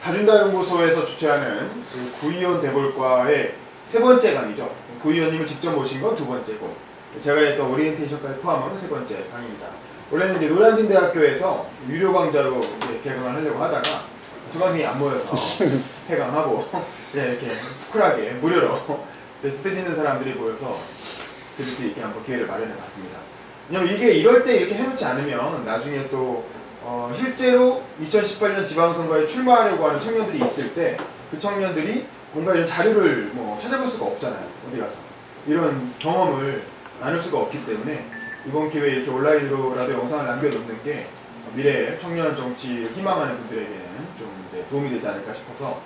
다준다연구소에서 주최하는 그 구의원 대볼과의 세 번째 강의죠. 구의원님을 직접 모신 건 두 번째고, 제가 했던 오리엔테이션까지 포함하는 세 번째 강의입니다. 원래는 이제 노량진대학교에서 유료 강좌로 이제 개강을 하려고 하다가 수강생이 안 모여서 폐강하고 이렇게 쿨하게 무료로 뜻 있는 사람들이 모여서 들을 수 있게 한번 기회를 마련해 봤습니다. 왜냐면 이게 이럴 때 이렇게 해놓지 않으면 나중에 또 실제로 2018년 지방선거에 출마하려고 하는 청년들이 있을 때 그 청년들이 뭔가 이런 자료를 뭐 찾아볼 수가 없잖아요. 어디 가서 이런 경험을 나눌 수가 없기 때문에 이번 기회에 이렇게 온라인으로라도 영상을 남겨놓는 게 미래에 청년 정치 희망하는 분들에게는 좀 이제 도움이 되지 않을까 싶어서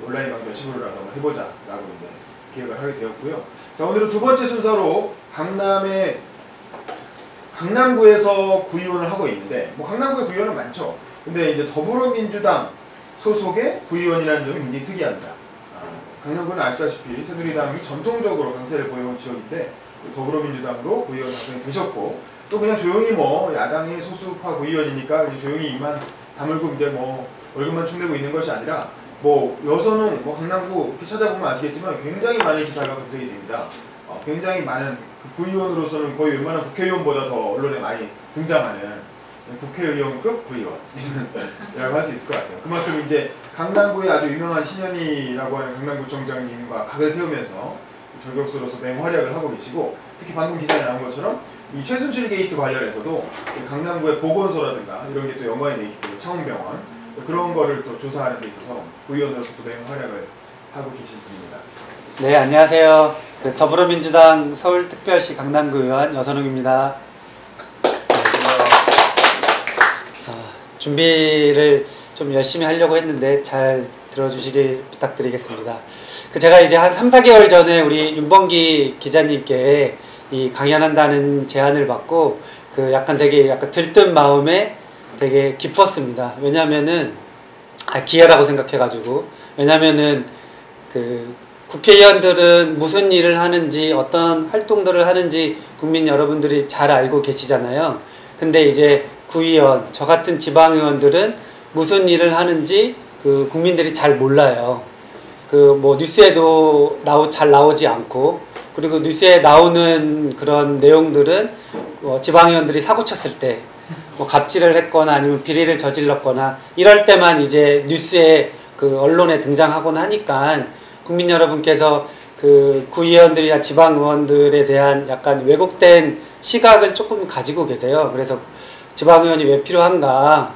온라인 강좌 식으로라도 한번 해보자라고 이제 기획을 하게 되었고요. 자, 오늘은 두 번째 순서로 강남구에서 구의원을 하고 있는데, 뭐 강남구에 구의원은 많죠. 근데 이제 더불어민주당 소속의 구의원이라는 점이 굉장히 특이합니다. 강남구는 아시다시피 새누리당이 전통적으로 강세를 보여온 지역인데 더불어민주당도 구의원 당선이 되셨고, 또 그냥 조용히 뭐 야당이 소수파 구의원이니까 조용히 입만 다물고 이제 뭐 월급만 축내고 있는 것이 아니라, 뭐 여서는 뭐 강남구 이렇게 찾아보면 아시겠지만 굉장히 많은 기사가 검색이 됩니다. 굉장히 많은 그 구의원으로서는 거의 웬만한 국회의원보다 더 언론에 많이 등장하는 국회의원급 구의원이라고 할 수 있을 것 같아요. 그만큼 이제 강남구의 아주 유명한 신현희라고 하는 강남구청장님과 각을 세우면서 저격수로서 맹활약을 하고 계시고, 특히 방금 기사에 나온 것처럼 이 최순실 게이트 관련해서도 강남구의 보건소라든가 이런 게 또 연관이 되어 있기 때문에 창원병원 그런 거를 또 조사하는 데 있어서 구의원으로서도 맹활약을 하고 계신 분입니다. 네, 안녕하세요. 더불어민주당 서울특별시 강남구 의원 여선웅입니다. 준비를 좀 열심히 하려고 했는데 잘 들어주시길 부탁드리겠습니다. 제가 이제 한 3, 4개월 전에 우리 윤범기 기자님께 이 강연한다는 제안을 받고 약간 들뜬 마음에 되게 기뻤습니다. 왜냐면은 기회라고 생각해가지고, 왜냐면은 국회의원들은 무슨 일을 하는지 어떤 활동들을 하는지 국민 여러분들이 잘 알고 계시잖아요. 근데 이제 구의원, 저 같은 지방의원들은 무슨 일을 하는지 국민들이 잘 몰라요. 뭐 뉴스에도 잘 나오지 않고, 그리고 뉴스에 나오는 그런 내용들은 지방의원들이 사고 쳤을 때 뭐 갑질을 했거나 아니면 비리를 저질렀거나 이럴 때만 이제 뉴스에 언론에 등장하곤 하니까 국민 여러분께서 구의원들이나 지방의원들에 대한 약간 왜곡된 시각을 조금 가지고 계세요. 그래서 지방의원이 왜 필요한가,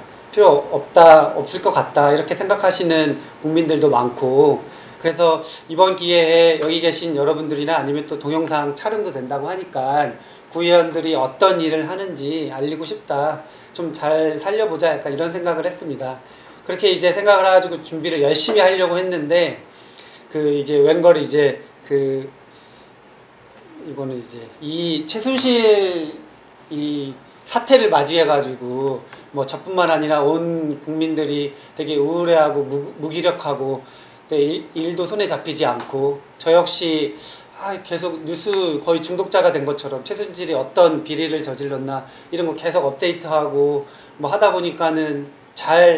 없을 것 같다 이렇게 생각하시는 국민들도 많고, 그래서 이번 기회에 여기 계신 여러분들이나 아니면 또 동영상 촬영도 된다고 하니까 구의원들이 어떤 일을 하는지 알리고 싶다, 좀 잘 살려보자, 약간 이런 생각을 했습니다. 그렇게 이제 생각을 해가지고 준비를 열심히 하려고 했는데, 이제 웬걸 이제 이거는 이제 이 최순실 이 사태를 맞이해가지고 뭐 저뿐만 아니라 온 국민들이 되게 우울해하고 무기력하고 일도 손에 잡히지 않고, 저 역시 계속 뉴스 거의 중독자가 된 것처럼 최순실이 어떤 비리를 저질렀나 이런 거 계속 업데이트하고 뭐 하다 보니까는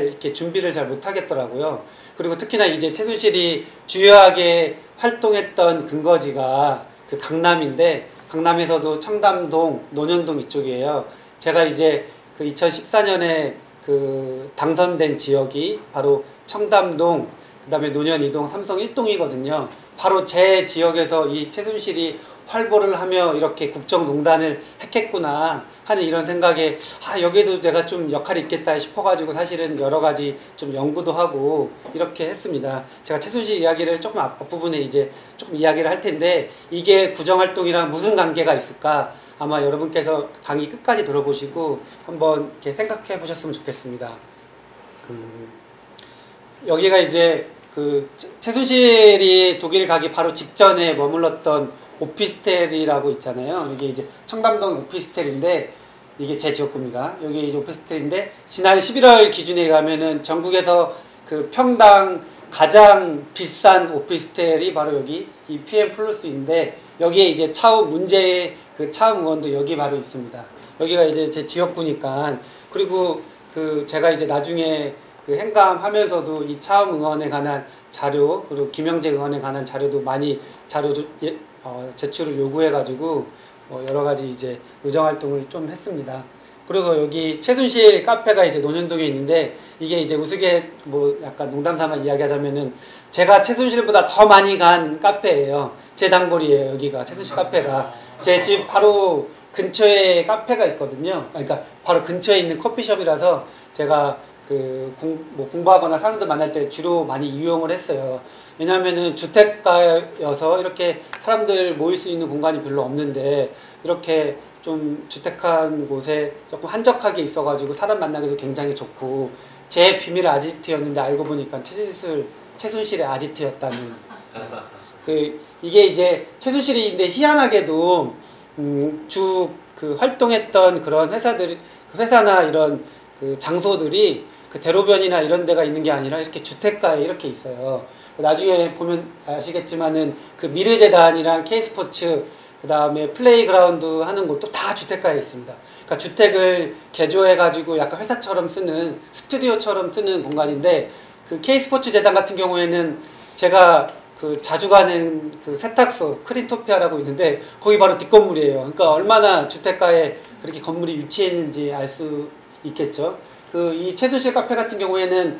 이렇게 준비를 잘 못하겠더라고요. 그리고 특히나 이제 최순실이 주요하게 활동했던 근거지가 강남인데, 강남에서도 청담동, 논현동 이쪽이에요. 제가 이제 2014년에 당선된 지역이 바로 청담동, 그 다음에 논현 2동, 삼성 1동이거든요. 바로 제 지역에서 이 최순실이 활보를 하며 이렇게 국정농단을 했겠구나 하는 이런 생각에 여기에도 내가 좀 역할이 있겠다 싶어가지고 사실은 여러 가지 좀 연구도 하고 이렇게 했습니다. 제가 최순실 이야기를 조금 앞부분에 이제 조금 이야기를 할 텐데, 이게 구정활동이랑 무슨 관계가 있을까 아마 여러분께서 강의 끝까지 들어보시고 한번 이렇게 생각해 보셨으면 좋겠습니다. 여기가 이제 최순실이 독일 가기 바로 직전에 머물렀던 오피스텔이라고 있잖아요. 이게 이제 청담동 오피스텔인데, 이게 제 지역구입니다. 여기 이제 오피스텔인데, 지난 11월 기준에 의하면은 전국에서 평당 가장 비싼 오피스텔이 바로 여기 이 PM 플러스인데, 여기에 이제 문제의 차움 의원도 여기 바로 있습니다. 여기가 이제 제 지역구니까. 그리고 제가 이제 나중에 그 행감하면서도 이 차움 의원에 관한 자료 그리고 김영재 의원에 관한 자료도 많이 제출을 요구해가지고 여러 가지 이제 의정 활동을 좀 했습니다. 그리고 여기 최순실 카페가 이제 논현동에 있는데 이게 이제 우스개 뭐 약간 농담삼아 이야기하자면은 제가 최순실보다 더 많이 간 카페예요. 제 단골이에요. 여기가 최순실 카페가 제 집 바로 근처에 카페가 있거든요. 그러니까 바로 근처에 있는 커피숍이라서 제가 그 공부하거나 사람들 만날 때 주로 많이 이용을 했어요. 왜냐하면은 주택가여서 이렇게 사람들 모일 수 있는 공간이 별로 없는데 이렇게 좀 주택한 곳에 조금 한적하게 있어가지고 사람 만나기도 굉장히 좋고 제 비밀 아지트였는데 알고 보니까 최순실의 아지트였다는 이게 이제 최순실인데 희한하게도 그 활동했던 그런 회사나 이런 그 장소들이 그 대로변이나 이런 데가 있는 게 아니라 이렇게 주택가에 이렇게 있어요. 나중에 보면 아시겠지만은 그 미르재단이랑 K스포츠 그 다음에 플레이그라운드 하는 곳도 다 주택가에 있습니다. 그러니까 주택을 개조해가지고 약간 회사처럼 쓰는 스튜디오처럼 쓰는 공간인데 그 K스포츠 재단 같은 경우에는 제가 그 자주 가는 그 세탁소 크린토피아라고 있는데 거기 바로 뒷건물이에요. 그러니까 얼마나 주택가에 그렇게 건물이 위치했는지 알 수 있겠죠. 그 이 최순실 카페 같은 경우에는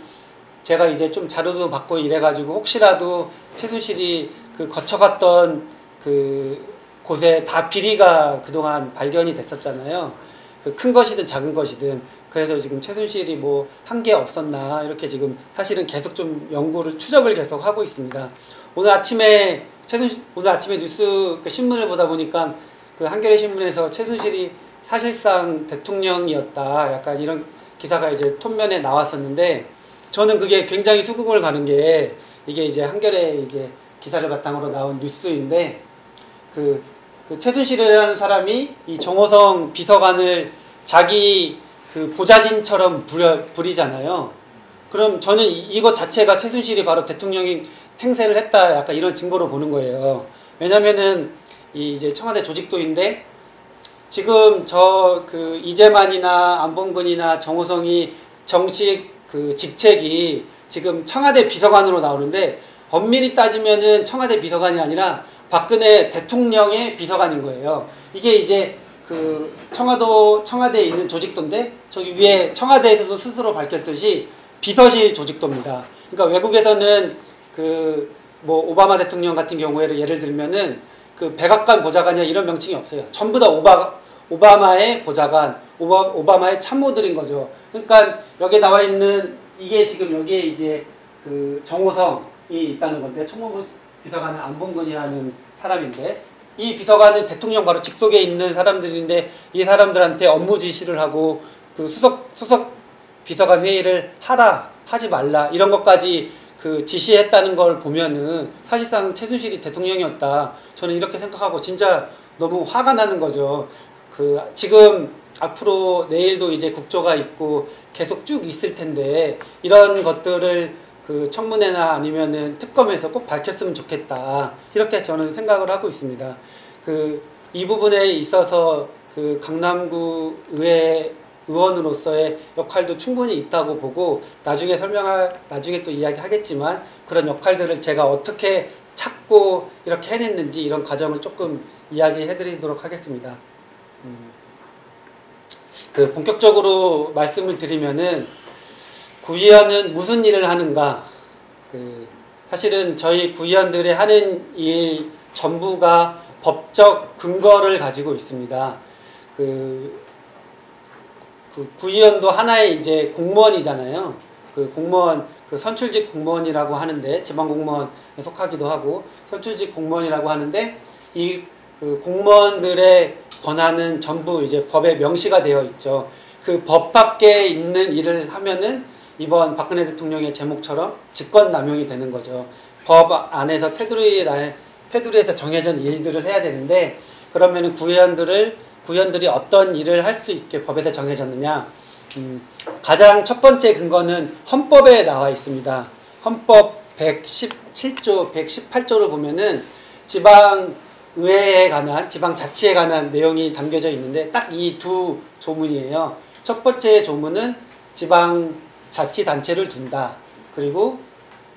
제가 이제 좀 자료도 받고 이래가지고 혹시라도 최순실이 그 거쳐갔던 그 곳에 다 비리가 그동안 발견이 됐었잖아요. 그 큰 것이든 작은 것이든. 그래서 지금 최순실이 뭐 한 게 없었나 이렇게 지금 사실은 계속 좀 연구를 추적을 계속 하고 있습니다. 오늘 아침에 뉴스 그 신문을 보다 보니까 그 한겨레 신문에서 최순실이 사실상 대통령이었다 약간 이런 기사가 이제 톱면에 나왔었는데 저는 그게 굉장히 수긍을 가는 게 이게 이제 한겨레 이제 기사를 바탕으로 나온 뉴스인데 그 최순실이라는 사람이 이 정호성 비서관을 자기 그 보좌진처럼 부리잖아요. 그럼 저는 이것 자체가 최순실이 바로 대통령이 행세를 했다 약간 이런 증거로 보는 거예요. 왜냐면은 이 이제 청와대 조직도인데 지금 그 이재만이나 안봉근이나 정호성이 정식 그 직책이 지금 청와대 비서관으로 나오는데 엄밀히 따지면은 청와대 비서관이 아니라 박근혜 대통령의 비서관인 거예요. 이게 이제 그 청와대에 있는 조직도인데 저기 위에 청와대에서도 스스로 밝혔듯이 비서실 조직도입니다. 그러니까 외국에서는 그 뭐 오바마 대통령 같은 경우에를 예를 들면은 그 백악관 보좌관이나 이런 명칭이 없어요. 전부 다 오바마의 보좌관, 오바마의 참모들인 거죠. 그러니까 여기에 나와 있는 이게 지금 여기에 이제 그 정호성이 있다는 건데 총무부 비서관은 안봉근이라는 사람인데 이 비서관은 대통령 바로 직속에 있는 사람들인데 이 사람들한테 업무 지시를 하고 그 수석 비서관 회의를 하지 말라 이런 것까지 그 지시했다는 걸 보면은 사실상 최순실이 대통령이었다. 저는 이렇게 생각하고 진짜 너무 화가 나는 거죠. 그 지금 앞으로 내일도 이제 국조가 있고 계속 쭉 있을 텐데 이런 것들을 그 청문회나 아니면은 특검에서 꼭 밝혔으면 좋겠다. 이렇게 저는 생각을 하고 있습니다. 이 부분에 있어서 그 강남구 의원으로서의 역할도 충분히 있다고 보고 나중에 또 이야기하겠지만 그런 역할들을 제가 어떻게 찾고 이렇게 해냈는지 이런 과정을 조금 이야기해드리도록 하겠습니다. 그 본격적으로 말씀을 드리면은 구의원은 무슨 일을 하는가? 사실은 저희 구의원들의 하는 일 전부가 법적 근거를 가지고 있습니다. 구의원도 하나의 이제 공무원이잖아요. 공무원, 선출직 공무원이라고 하는데, 지방 공무원에 속하기도 하고, 선출직 공무원이라고 하는데, 이 공무원들의 권한은 전부 이제 법에 명시가 되어 있죠. 그 법 밖에 있는 일을 하면은 이번 박근혜 대통령의 제목처럼 직권남용이 되는 거죠. 법 안에서 테두리에서 정해진 일들을 해야 되는데, 그러면은 구의원들이 어떤 일을 할 수 있게 법에서 정해졌느냐. 가장 첫 번째 근거는 헌법에 나와 있습니다. 헌법 117조, 118조를 보면은 지방의회에 관한, 지방자치에 관한 내용이 담겨져 있는데 딱 이 두 조문이에요. 첫 번째 조문은 자치단체를 둔다. 그리고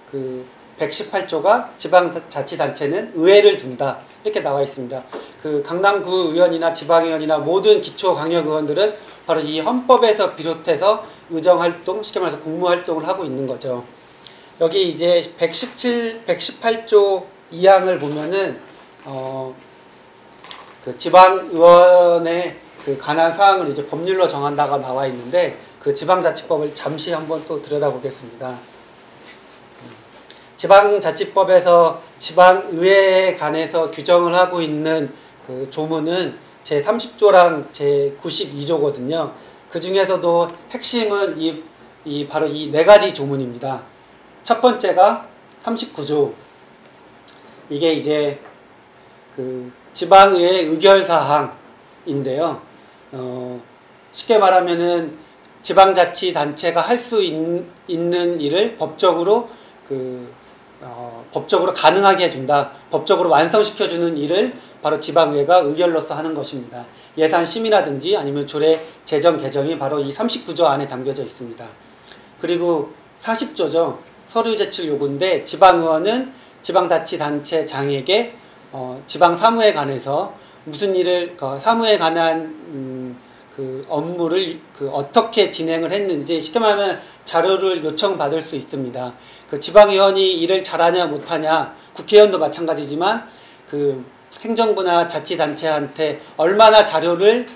그 118조가 지방자치단체는 의회를 둔다. 이렇게 나와 있습니다. 그 강남구 의원이나 지방의원이나 모든 기초광역의원들은 바로 이 헌법에서 비롯해서 의정활동, 쉽게 말해서 공무활동을 하고 있는 거죠. 여기 이제 118조 2항을 보면은 그 지방의원의 그 관한 사항을 이제 법률로 정한다가 나와 있는데 그 지방자치법을 잠시 한번 또 들여다보겠습니다. 지방자치법에서 지방의회에 관해서 규정을 하고 있는 그 조문은 제30조랑 제92조거든요. 그 중에서도 핵심은 바로 이 네 가지 조문입니다. 첫 번째가 39조. 이게 이제 그 지방의회 의결사항인데요. 쉽게 말하면은 지방자치단체가 할 수 있는 일을 법적으로 법적으로 가능하게 해준다. 법적으로 완성시켜주는 일을 바로 지방의회가 의결로서 하는 것입니다. 예산 심의라든지 아니면 조례 제정 개정이 바로 이 39조 안에 담겨져 있습니다. 그리고 40조죠. 서류 제출 요구인데 지방의원은 지방자치단체장에게 지방사무에 관해서 무슨 일을 사무에 관한 그 업무를 어떻게 진행을 했는지 쉽게 말하면 자료를 요청받을 수 있습니다. 그 지방의원이 일을 잘하냐 못하냐 국회의원도 마찬가지지만 그 행정부나 자치단체한테 얼마나 자료를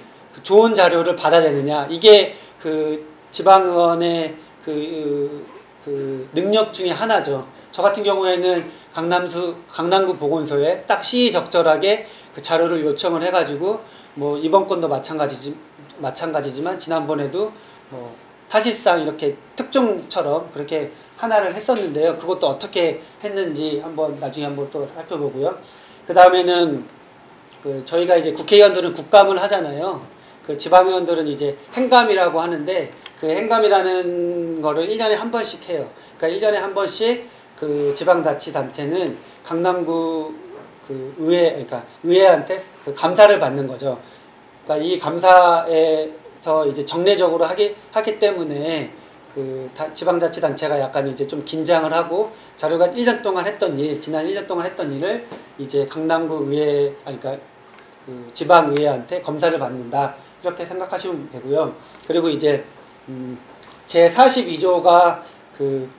좋은 자료를 받아내느냐 이게 그 지방의원의 그 능력 중에 하나죠. 저 같은 경우에는 강남구 보건소에 딱 시의적절하게 그 자료를 요청을 해가지고 뭐 이번 건도 마찬가지지만 지난번에도 뭐 사실상 이렇게 특종처럼 그렇게 하나를 했었는데요. 그것도 어떻게 했는지 나중에 한번 또 살펴보고요. 그 다음에는 그 저희가 이제 국회의원들은 국감을 하잖아요. 그 지방의원들은 이제 행감이라고 하는데 그 행감이라는 거를 1년에 한 번씩 해요. 그러니까 1년에 한 번씩 그 지방자치단체는 강남구 그 그러니까 의회한테 그 감사를 받는 거죠. 그러니까 이 감사에서 이제 정례적으로 하기 때문에 그 지방자치단체가 약간 이제 좀 긴장을 하고 자료가 1년 동안 했던 일, 지난 1년 동안 했던 일을 이제 강남구 의회, 그러니까 그 지방의회한테 검사를 받는다. 이렇게 생각하시면 되고요. 그리고 이제 제42조가 그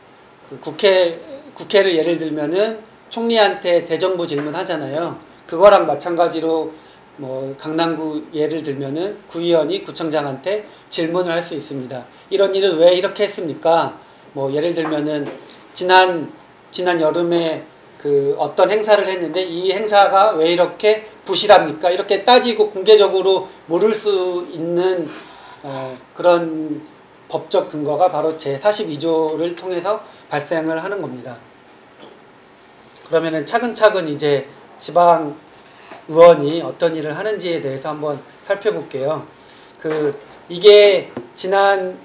국회를 예를 들면은 총리한테 대정부 질문하잖아요. 그거랑 마찬가지로 뭐 강남구 예를 들면은 구의원이 구청장한테 질문을 할 수 있습니다. 이런 일을 왜 이렇게 했습니까? 뭐 예를 들면은 지난 여름에 그 어떤 행사를 했는데 이 행사가 왜 이렇게 부실합니까? 이렇게 따지고 공개적으로 물을 수 있는 그런 법적 근거가 바로 제42조를 통해서 발생을 하는 겁니다. 그러면은 차근차근 이제 지방 의원이 어떤 일을 하는지에 대해서 한번 살펴볼게요. 이게 지난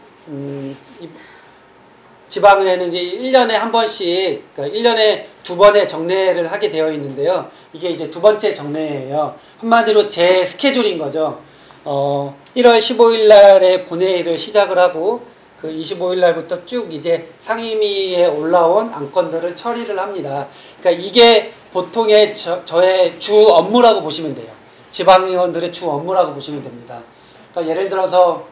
지방의회는 이제 1년에 한 번씩, 그러니까 1년에 2번의 정례를 하게 되어 있는데요. 이게 이제 두 번째 정례예요. 한마디로 제 스케줄인 거죠. 1월 15일 날에 본회의를 시작을 하고 그 25일 날부터 쭉 이제 상임위에 올라온 안건들을 처리를 합니다. 그러니까 이게 보통의 저의 주 업무라고 보시면 돼요. 지방의원들의 주 업무라고 보시면 됩니다. 그러니까 예를 들어서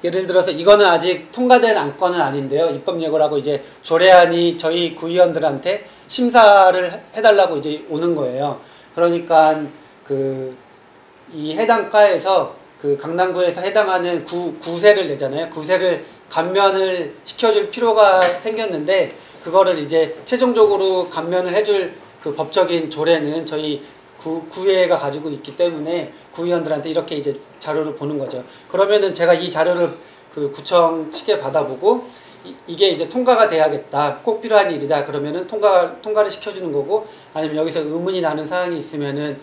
예를 들어서 이거는 아직 통과된 안건은 아닌데요. 입법예고라고 이제 조례안이 저희 구의원들한테 심사를 해달라고 이제 오는 거예요. 그러니까 이 해당 과에서 그 강남구에서 해당하는 구세를 내잖아요. 구세를 감면을 시켜줄 필요가 생겼는데 그거를 이제 최종적으로 감면을 해줄 그 법적인 조례는 저희 구의회가 가지고 있기 때문에 구의원들한테 이렇게 이제 자료를 보는 거죠. 그러면은 제가 이 자료를 그 구청 측에 받아보고 이게 이제 통과가 돼야겠다. 꼭 필요한 일이다. 그러면은 통과를 시켜주는 거고 아니면 여기서 의문이 나는 사항이 있으면은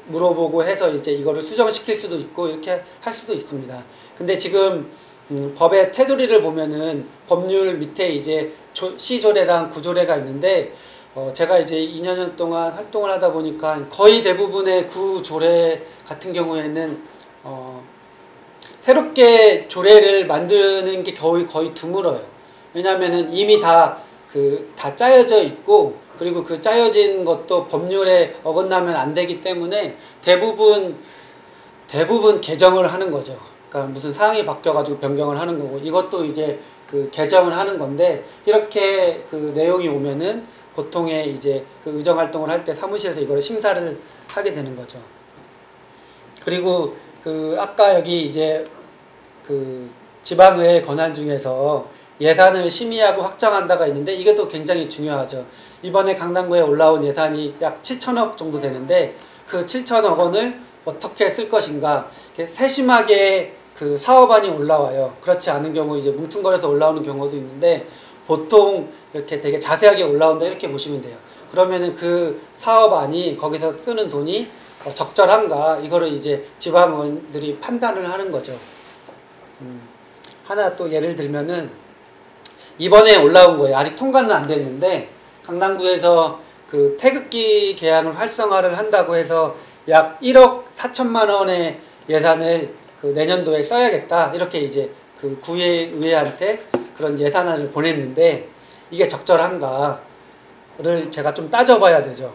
물어보고 해서 이제 이거를 수정시킬 수도 있고 이렇게 할 수도 있습니다. 근데 지금 법의 테두리를 보면은 법률 밑에 이제 시조례랑 구조례가 있는데 제가 이제 2년 년 동안 활동을 하다 보니까 거의 대부분의 구조례 같은 경우에는 새롭게 조례를 만드는 게 거의 드물어요. 왜냐하면은 이미 다 짜여져 있고, 그리고 그 짜여진 것도 법률에 어긋나면 안 되기 때문에 대부분 개정을 하는 거죠. 그러니까 무슨 사항이 바뀌어가지고 변경을 하는 거고, 이것도 이제 그 개정을 하는 건데, 이렇게 그 내용이 오면은 보통에 이제 그 의정 활동을 할 때 사무실에서 이걸 심사를 하게 되는 거죠. 그리고 아까 여기 이제 지방의회 권한 중에서 예산을 심의하고 확정한다가 있는데, 이게 또 굉장히 중요하죠. 이번에 강남구에 올라온 예산이 약 7천억 정도 되는데, 그 7천억 원을 어떻게 쓸 것인가, 세심하게 사업안이 올라와요. 그렇지 않은 경우 이제 뭉뚱거려서 올라오는 경우도 있는데, 보통 이렇게 되게 자세하게 올라온다 이렇게 보시면 돼요. 그러면은 그 사업안이 거기서 쓰는 돈이 적절한가, 이거를 이제 지방의원들이 판단을 하는 거죠. 하나 또 예를 들면은 이번에 올라온 거예요. 아직 통과는 안 됐는데, 강남구에서 태극기 개항을 활성화를 한다고 해서 약 1억 4천만 원의 예산을 내년도에 써야겠다, 이렇게 이제 구의회한테 그런 예산안을 보냈는데, 이게 적절한가를 제가 좀 따져봐야 되죠.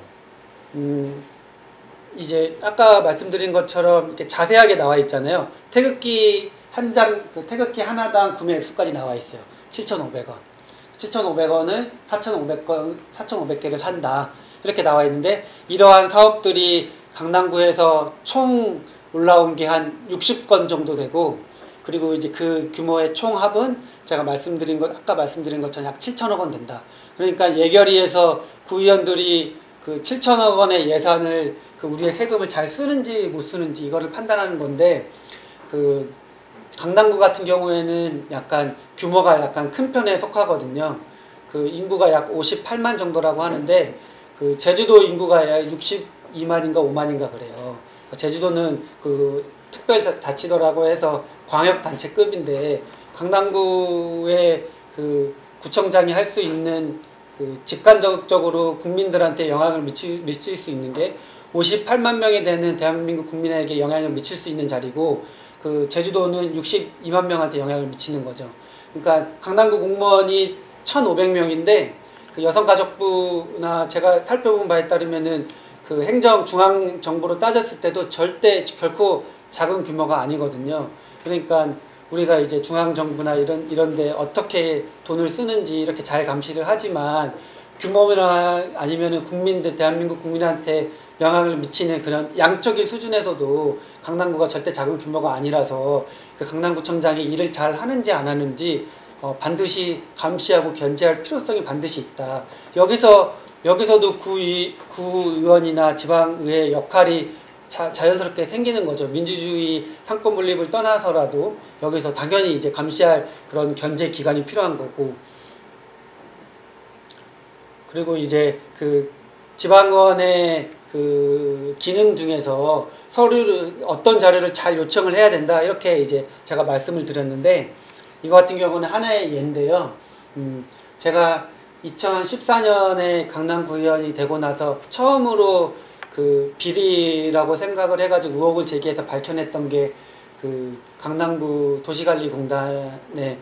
이제 아까 말씀드린 것처럼 이렇게 자세하게 나와 있잖아요. 태극기 한 장, 태극기 하나당 구매 액수까지 나와 있어요. 7,500원. 7,500원을 4,500개를 산다, 이렇게 나와 있는데, 이러한 사업들이 강남구에서 총 올라온 게 한 60건 정도 되고, 그리고 이제 그 규모의 총합은 제가 아까 말씀드린 것처럼 약 7천억 원 된다. 그러니까 예결위에서 구의원들이 7천억 원의 예산을 우리의 세금을 잘 쓰는지 못 쓰는지 이거를 판단하는 건데, 강남구 같은 경우에는 약간 규모가 약간 큰 편에 속하거든요. 인구가 약 58만 정도라고 하는데, 제주도 인구가 약 62만인가 5만인가 그래요. 제주도는 특별자치도라고 해서 광역단체급인데, 강남구의 구청장이 할 수 있는 직간접적으로 국민들한테 영향을 미칠 수 있는 게 58만 명이 되는 대한민국 국민에게 영향을 미칠 수 있는 자리고, 제주도는 62만 명한테 영향을 미치는 거죠. 그러니까 강남구 공무원이 1,500명인데, 여성가족부나 제가 살펴본 바에 따르면은 중앙정부로 따졌을 때도 결코 작은 규모가 아니거든요. 그러니까 우리가 이제 중앙정부나 이런데 어떻게 돈을 쓰는지 이렇게 잘 감시를 하지만, 규모나 아니면은 대한민국 국민한테 영향을 미치는 그런 양적인 수준에서도 강남구가 절대 작은 규모가 아니라서, 강남구청장이 일을 잘 하는지 안 하는지 반드시 감시하고 견제할 필요성이 반드시 있다. 여기서도 구의원이나 지방의회 역할이 자연스럽게 생기는 거죠. 민주주의 상권 분립을 떠나서라도 여기서 당연히 이제 감시할 그런 견제 기관이 필요한 거고, 그리고 이제 지방의원의 기능 중에서 어떤 자료를 잘 요청을 해야 된다, 이렇게 이제 제가 말씀을 드렸는데, 이거 같은 경우는 하나의 예인데요. 제가 2014년에 강남구의원이 되고 나서 처음으로 비리라고 생각을 해가지고 의혹을 제기해서 밝혀냈던 게 강남구 도시관리공단의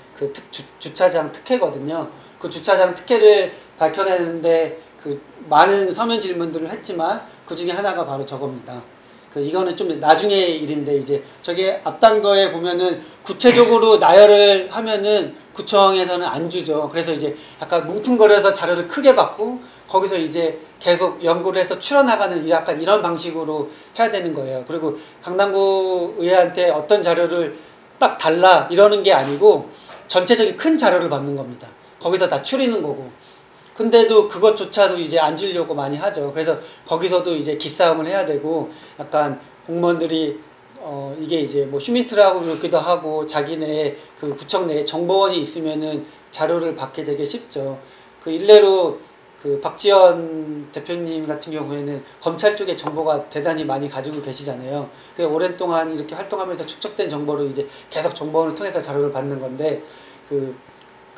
주차장 특혜거든요. 그 주차장 특혜를 밝혀내는데 많은 서면 질문들을 했지만, 그 중에 하나가 바로 저겁니다. 이거는 좀 나중의 일인데, 이제 저게 앞단 거에 보면은 구체적으로 나열을 하면은 구청에서는 안 주죠. 그래서 이제 약간 뭉뚱거려서 자료를 크게 받고, 거기서 이제 계속 연구를 해서 추려나가는 약간 이런 방식으로 해야 되는 거예요. 그리고 강남구 의회한테 어떤 자료를 딱 달라 이러는 게 아니고, 전체적인 큰 자료를 받는 겁니다. 거기서 다 추리는 거고. 근데도 그것조차도 이제 안 주려고 많이 하죠. 그래서 거기서도 이제 기싸움을 해야 되고, 약간 공무원들이 이게 이제 뭐 휴민트라고 그러기도 하고, 자기네 구청 내에 정보원이 있으면은 자료를 받게 되게 쉽죠. 일례로 박지원 대표님 같은 경우에는 검찰 쪽에 정보가 대단히 많이 가지고 계시잖아요. 오랜 동안 이렇게 활동하면서 축적된 정보를 이제 계속 정보원을 통해서 자료를 받는 건데,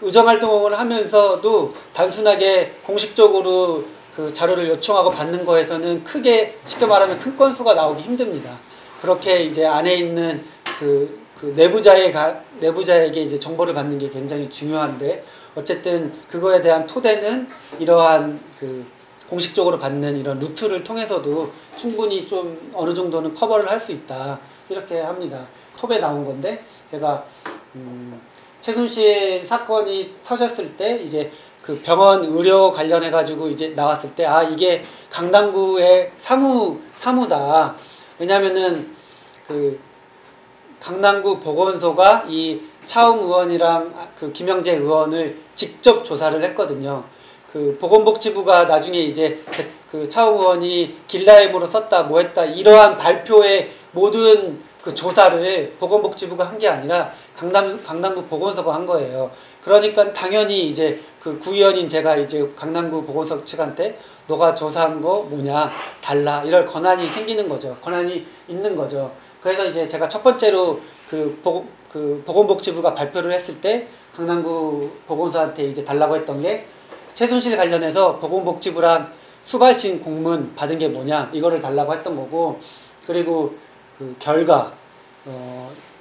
의정활동을 하면서도 단순하게 공식적으로 그 자료를 요청하고 받는 거에서는 크게 쉽게 말하면 큰 건수가 나오기 힘듭니다. 그렇게 이제 안에 있는 그 내부자에게 이제 정보를 받는 게 굉장히 중요한데 어쨌든 그거에 대한 토대는 이러한 그 공식적으로 받는 이런 루트를 통해서도 충분히 좀 어느 정도는 커버를 할 수 있다 이렇게 합니다. 톱에 나온 건데 제가 최순실 사건이 터졌을 때 이제 그 병원 의료 관련해 가지고 이제 나왔을 때 아 이게 강남구의 사무다. 왜냐면은 그 강남구 보건소가 이 차움 의원이랑 그 김영재 의원을 직접 조사를 했거든요. 그 보건복지부가 나중에 이제 그 차움 의원이 길라임으로 썼다 뭐 했다 이러한 발표의 모든 그 조사를 보건복지부가 한 게 아니라 강남구 보건소가 한 거예요. 그러니까 당연히 이제 그 구의원인 제가 이제 강남구 보건소 측한테 너가 조사한 거 뭐냐 달라 이럴 권한이 생기는 거죠. 권한이 있는 거죠. 그래서 이제 제가 첫 번째로 그 보건복지부가 발표를 했을 때 강남구 보건소한테 이제 달라고 했던 게 최순실 관련해서 보건복지부랑 수발신 공문 받은 게 뭐냐 이거를 달라고 했던 거고 그리고 그 결과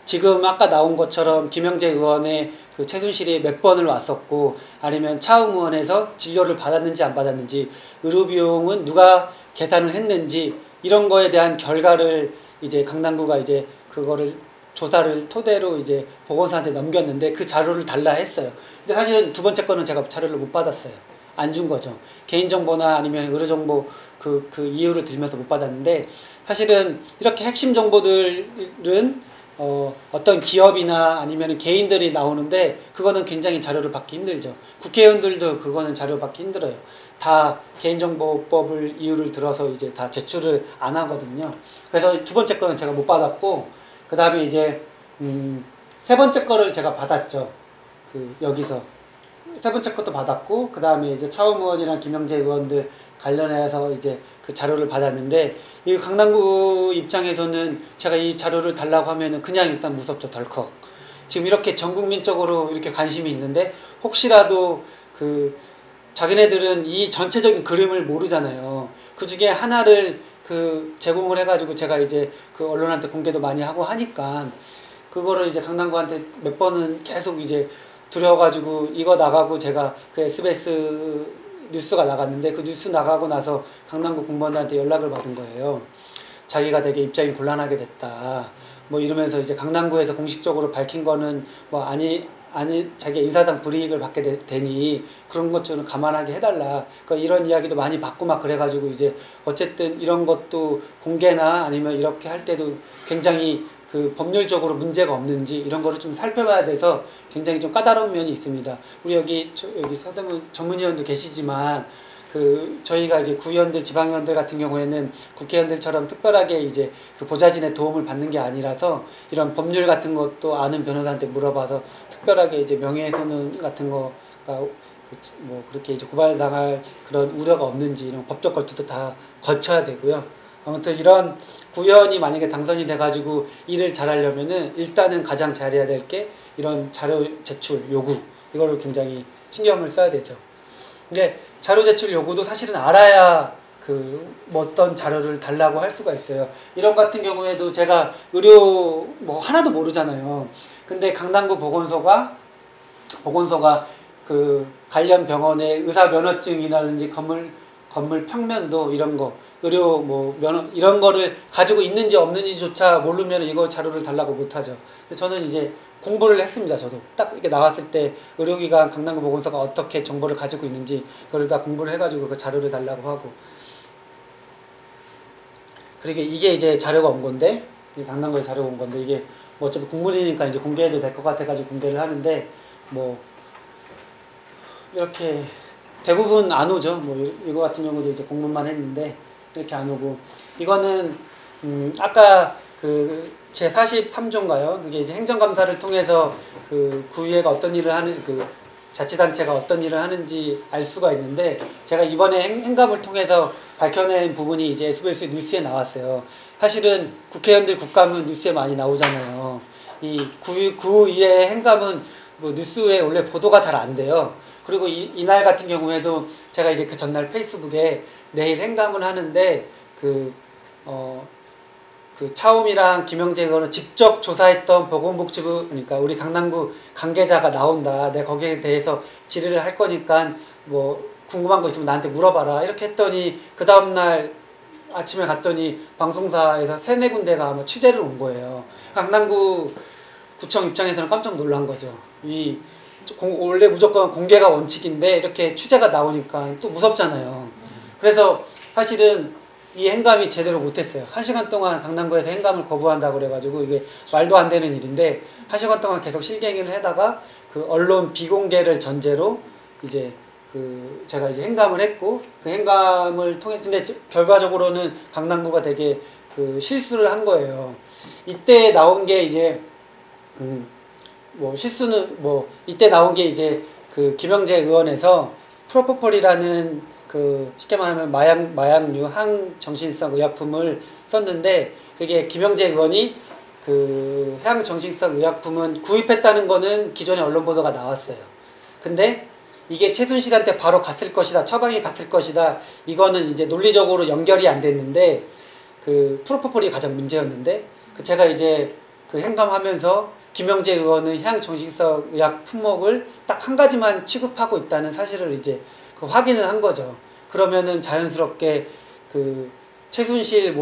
지금 아까 나온 것처럼 김영재 의원의 그 최순실이 몇 번을 왔었고 아니면 차움 의원에서 진료를 받았는지 안 받았는지 의료비용은 누가 계산을 했는지 이런 거에 대한 결과를 이제 강남구가 이제 그거를 조사를 토대로 이제 보건소한테 넘겼는데 그 자료를 달라 했어요. 근데 사실은 두 번째 거는 제가 자료를 못 받았어요. 안 준 거죠. 개인정보나 아니면 의료정보 그 이유를 들면서 못 받았는데 사실은 이렇게 핵심 정보들은 어떤 기업이나 아니면 개인들이 나오는데 그거는 굉장히 자료를 받기 힘들죠. 국회의원들도 그거는 자료 받기 힘들어요. 다 개인정보법을 이유를 들어서 이제 다 제출을 안 하거든요. 그래서 두 번째 거는 제가 못 받았고 그 다음에 이제 세 번째 거를 제가 받았죠. 그 여기서 세 번째 것도 받았고 그 다음에 이제 차움 의원이랑 김영재 의원들 관련해서 이제 그 자료를 받았는데 이 강남구 입장에서는 제가 이 자료를 달라고 하면은 그냥 일단 무섭죠. 덜컥. 지금 이렇게 전 국민적으로 이렇게 관심이 있는데 혹시라도 그 자기네들은 이 전체적인 그림을 모르잖아요. 그 중에 하나를 그 제공을 해가지고 제가 이제 그 언론한테 공개도 많이 하고 하니까 그거를 이제 강남구한테 몇 번은 계속 이제 두려워가지고 이거 나가고 제가 그 SBS 뉴스가 나갔는데 그 뉴스 나가고 나서 강남구 공무원들한테 연락을 받은 거예요. 자기가 되게 입장이 곤란하게 됐다. 뭐 이러면서 이제 강남구에서 공식적으로 밝힌 거는 뭐 자기가 인사당 불이익을 받게 되니 그런 것 좀 감안하게 해달라. 그러니까 이런 이야기도 많이 받고 막 그래가지고 이제 어쨌든 이런 것도 공개나 아니면 이렇게 할 때도 굉장히 그 법률적으로 문제가 없는지 이런 거를 좀 살펴봐야 돼서 굉장히 좀 까다로운 면이 있습니다. 우리 여기 서대문 전문위원도 계시지만 그 저희가 이제 구의원들, 지방의원들 같은 경우에는 국회의원들처럼 특별하게 이제 그 보좌진의 도움을 받는 게 아니라서 이런 법률 같은 것도 아는 변호사한테 물어봐서 특별하게 이제 명예훼손 같은 거가 뭐 그렇게 이제 고발당할 그런 우려가 없는지 이런 법적 걸투도 다 거쳐야 되고요. 아무튼 이런 구의원이 만약에 당선이 돼가지고 일을 잘하려면은 일단은 가장 잘해야 될 게 이런 자료 제출 요구 이거를 굉장히 신경을 써야 되죠. 근데 자료 제출 요구도 사실은 알아야 뭐 어떤 자료를 달라고 할 수가 있어요. 이런 같은 경우에도 제가 의료 뭐 하나도 모르잖아요. 근데 강남구 보건소가 그 관련 병원의 의사 면허증이라든지 건물 평면도 이런 거 의료 뭐 면허 이런 거를 가지고 있는지 없는지조차 모르면 이거 자료를 달라고 못하죠. 저는 이제 공부를 했습니다. 저도 딱 이렇게 나왔을 때 의료기관 강남구 보건소가 어떻게 정보를 가지고 있는지 그걸 다 공부를 해가지고 그 자료를 달라고 하고 그리고 이게 이제 자료가 온 건데 강남구에 자료가 온 건데 이게 뭐 어차피 국물이니까 이제 공개해도 될 것 같아가지고 공개를 하는데 뭐 이렇게 대부분 안 오죠. 뭐 이거 같은 경우도 이제 공문만 했는데 이렇게 안 오고 이거는 아까 그 제 43조인가요? 그게 이제 행정감사를 통해서 그 구의회가 어떤 일을 하는 그 자치단체가 어떤 일을 하는지 알 수가 있는데 제가 이번에 행감을 통해서 밝혀낸 부분이 이제 SBS 뉴스에 나왔어요. 사실은 국회의원들 국감은 뉴스에 많이 나오잖아요. 이 구의회 행감은 뭐 뉴스에 원래 보도가 잘 안 돼요. 그리고 이날 같은 경우에도 제가 이제 그 전날 페이스북에 내일 행감을 하는데 그 차움이랑 김영재 의원을 직접 조사했던 보건복지부, 그러니까 우리 강남구 관계자가 나온다. 내가 거기에 대해서 질의를 할 거니까 뭐 궁금한 거 있으면 나한테 물어봐라. 이렇게 했더니 그 다음날 아침에 갔더니 방송사에서 3-4군데가 아마 취재를 온 거예요. 강남구 구청 입장에서는 깜짝 놀란 거죠. 원래 무조건 공개가 원칙인데 이렇게 취재가 나오니까 또 무섭잖아요. 그래서 사실은 이 행감이 제대로 못했어요. 1시간 동안 강남구에서 행감을 거부한다고 그래가지고 이게 말도 안 되는 일인데 1시간 동안 계속 실갱이를 하다가 그 언론 비공개를 전제로 이제 제가 이제 행감을 했고 그 행감을 통해 근데 결과적으로는 강남구가 되게 실수를 한 거예요. 이때 나온 게 이제 실수는 이때 나온 게 이제 그 김영재 의원에서 프로포폴이라는 쉽게 말하면 마약류 항정신성 의약품을 썼는데 그게 김영재 의원이 그 항정신성 의약품은 구입했다는 거는 기존에 언론 보도가 나왔어요. 근데 이게 최순실한테 바로 갔을 것이다, 처방이 갔을 것이다. 이거는 이제 논리적으로 연결이 안 됐는데 그 프로포폴이 가장 문제였는데 제가 이제 그 행감하면서 김영재 의원은 향정신성 의약 품목을 딱 한 가지만 취급하고 있다는 사실을 이제 확인을 한 거죠. 그러면은 자연스럽게 최순실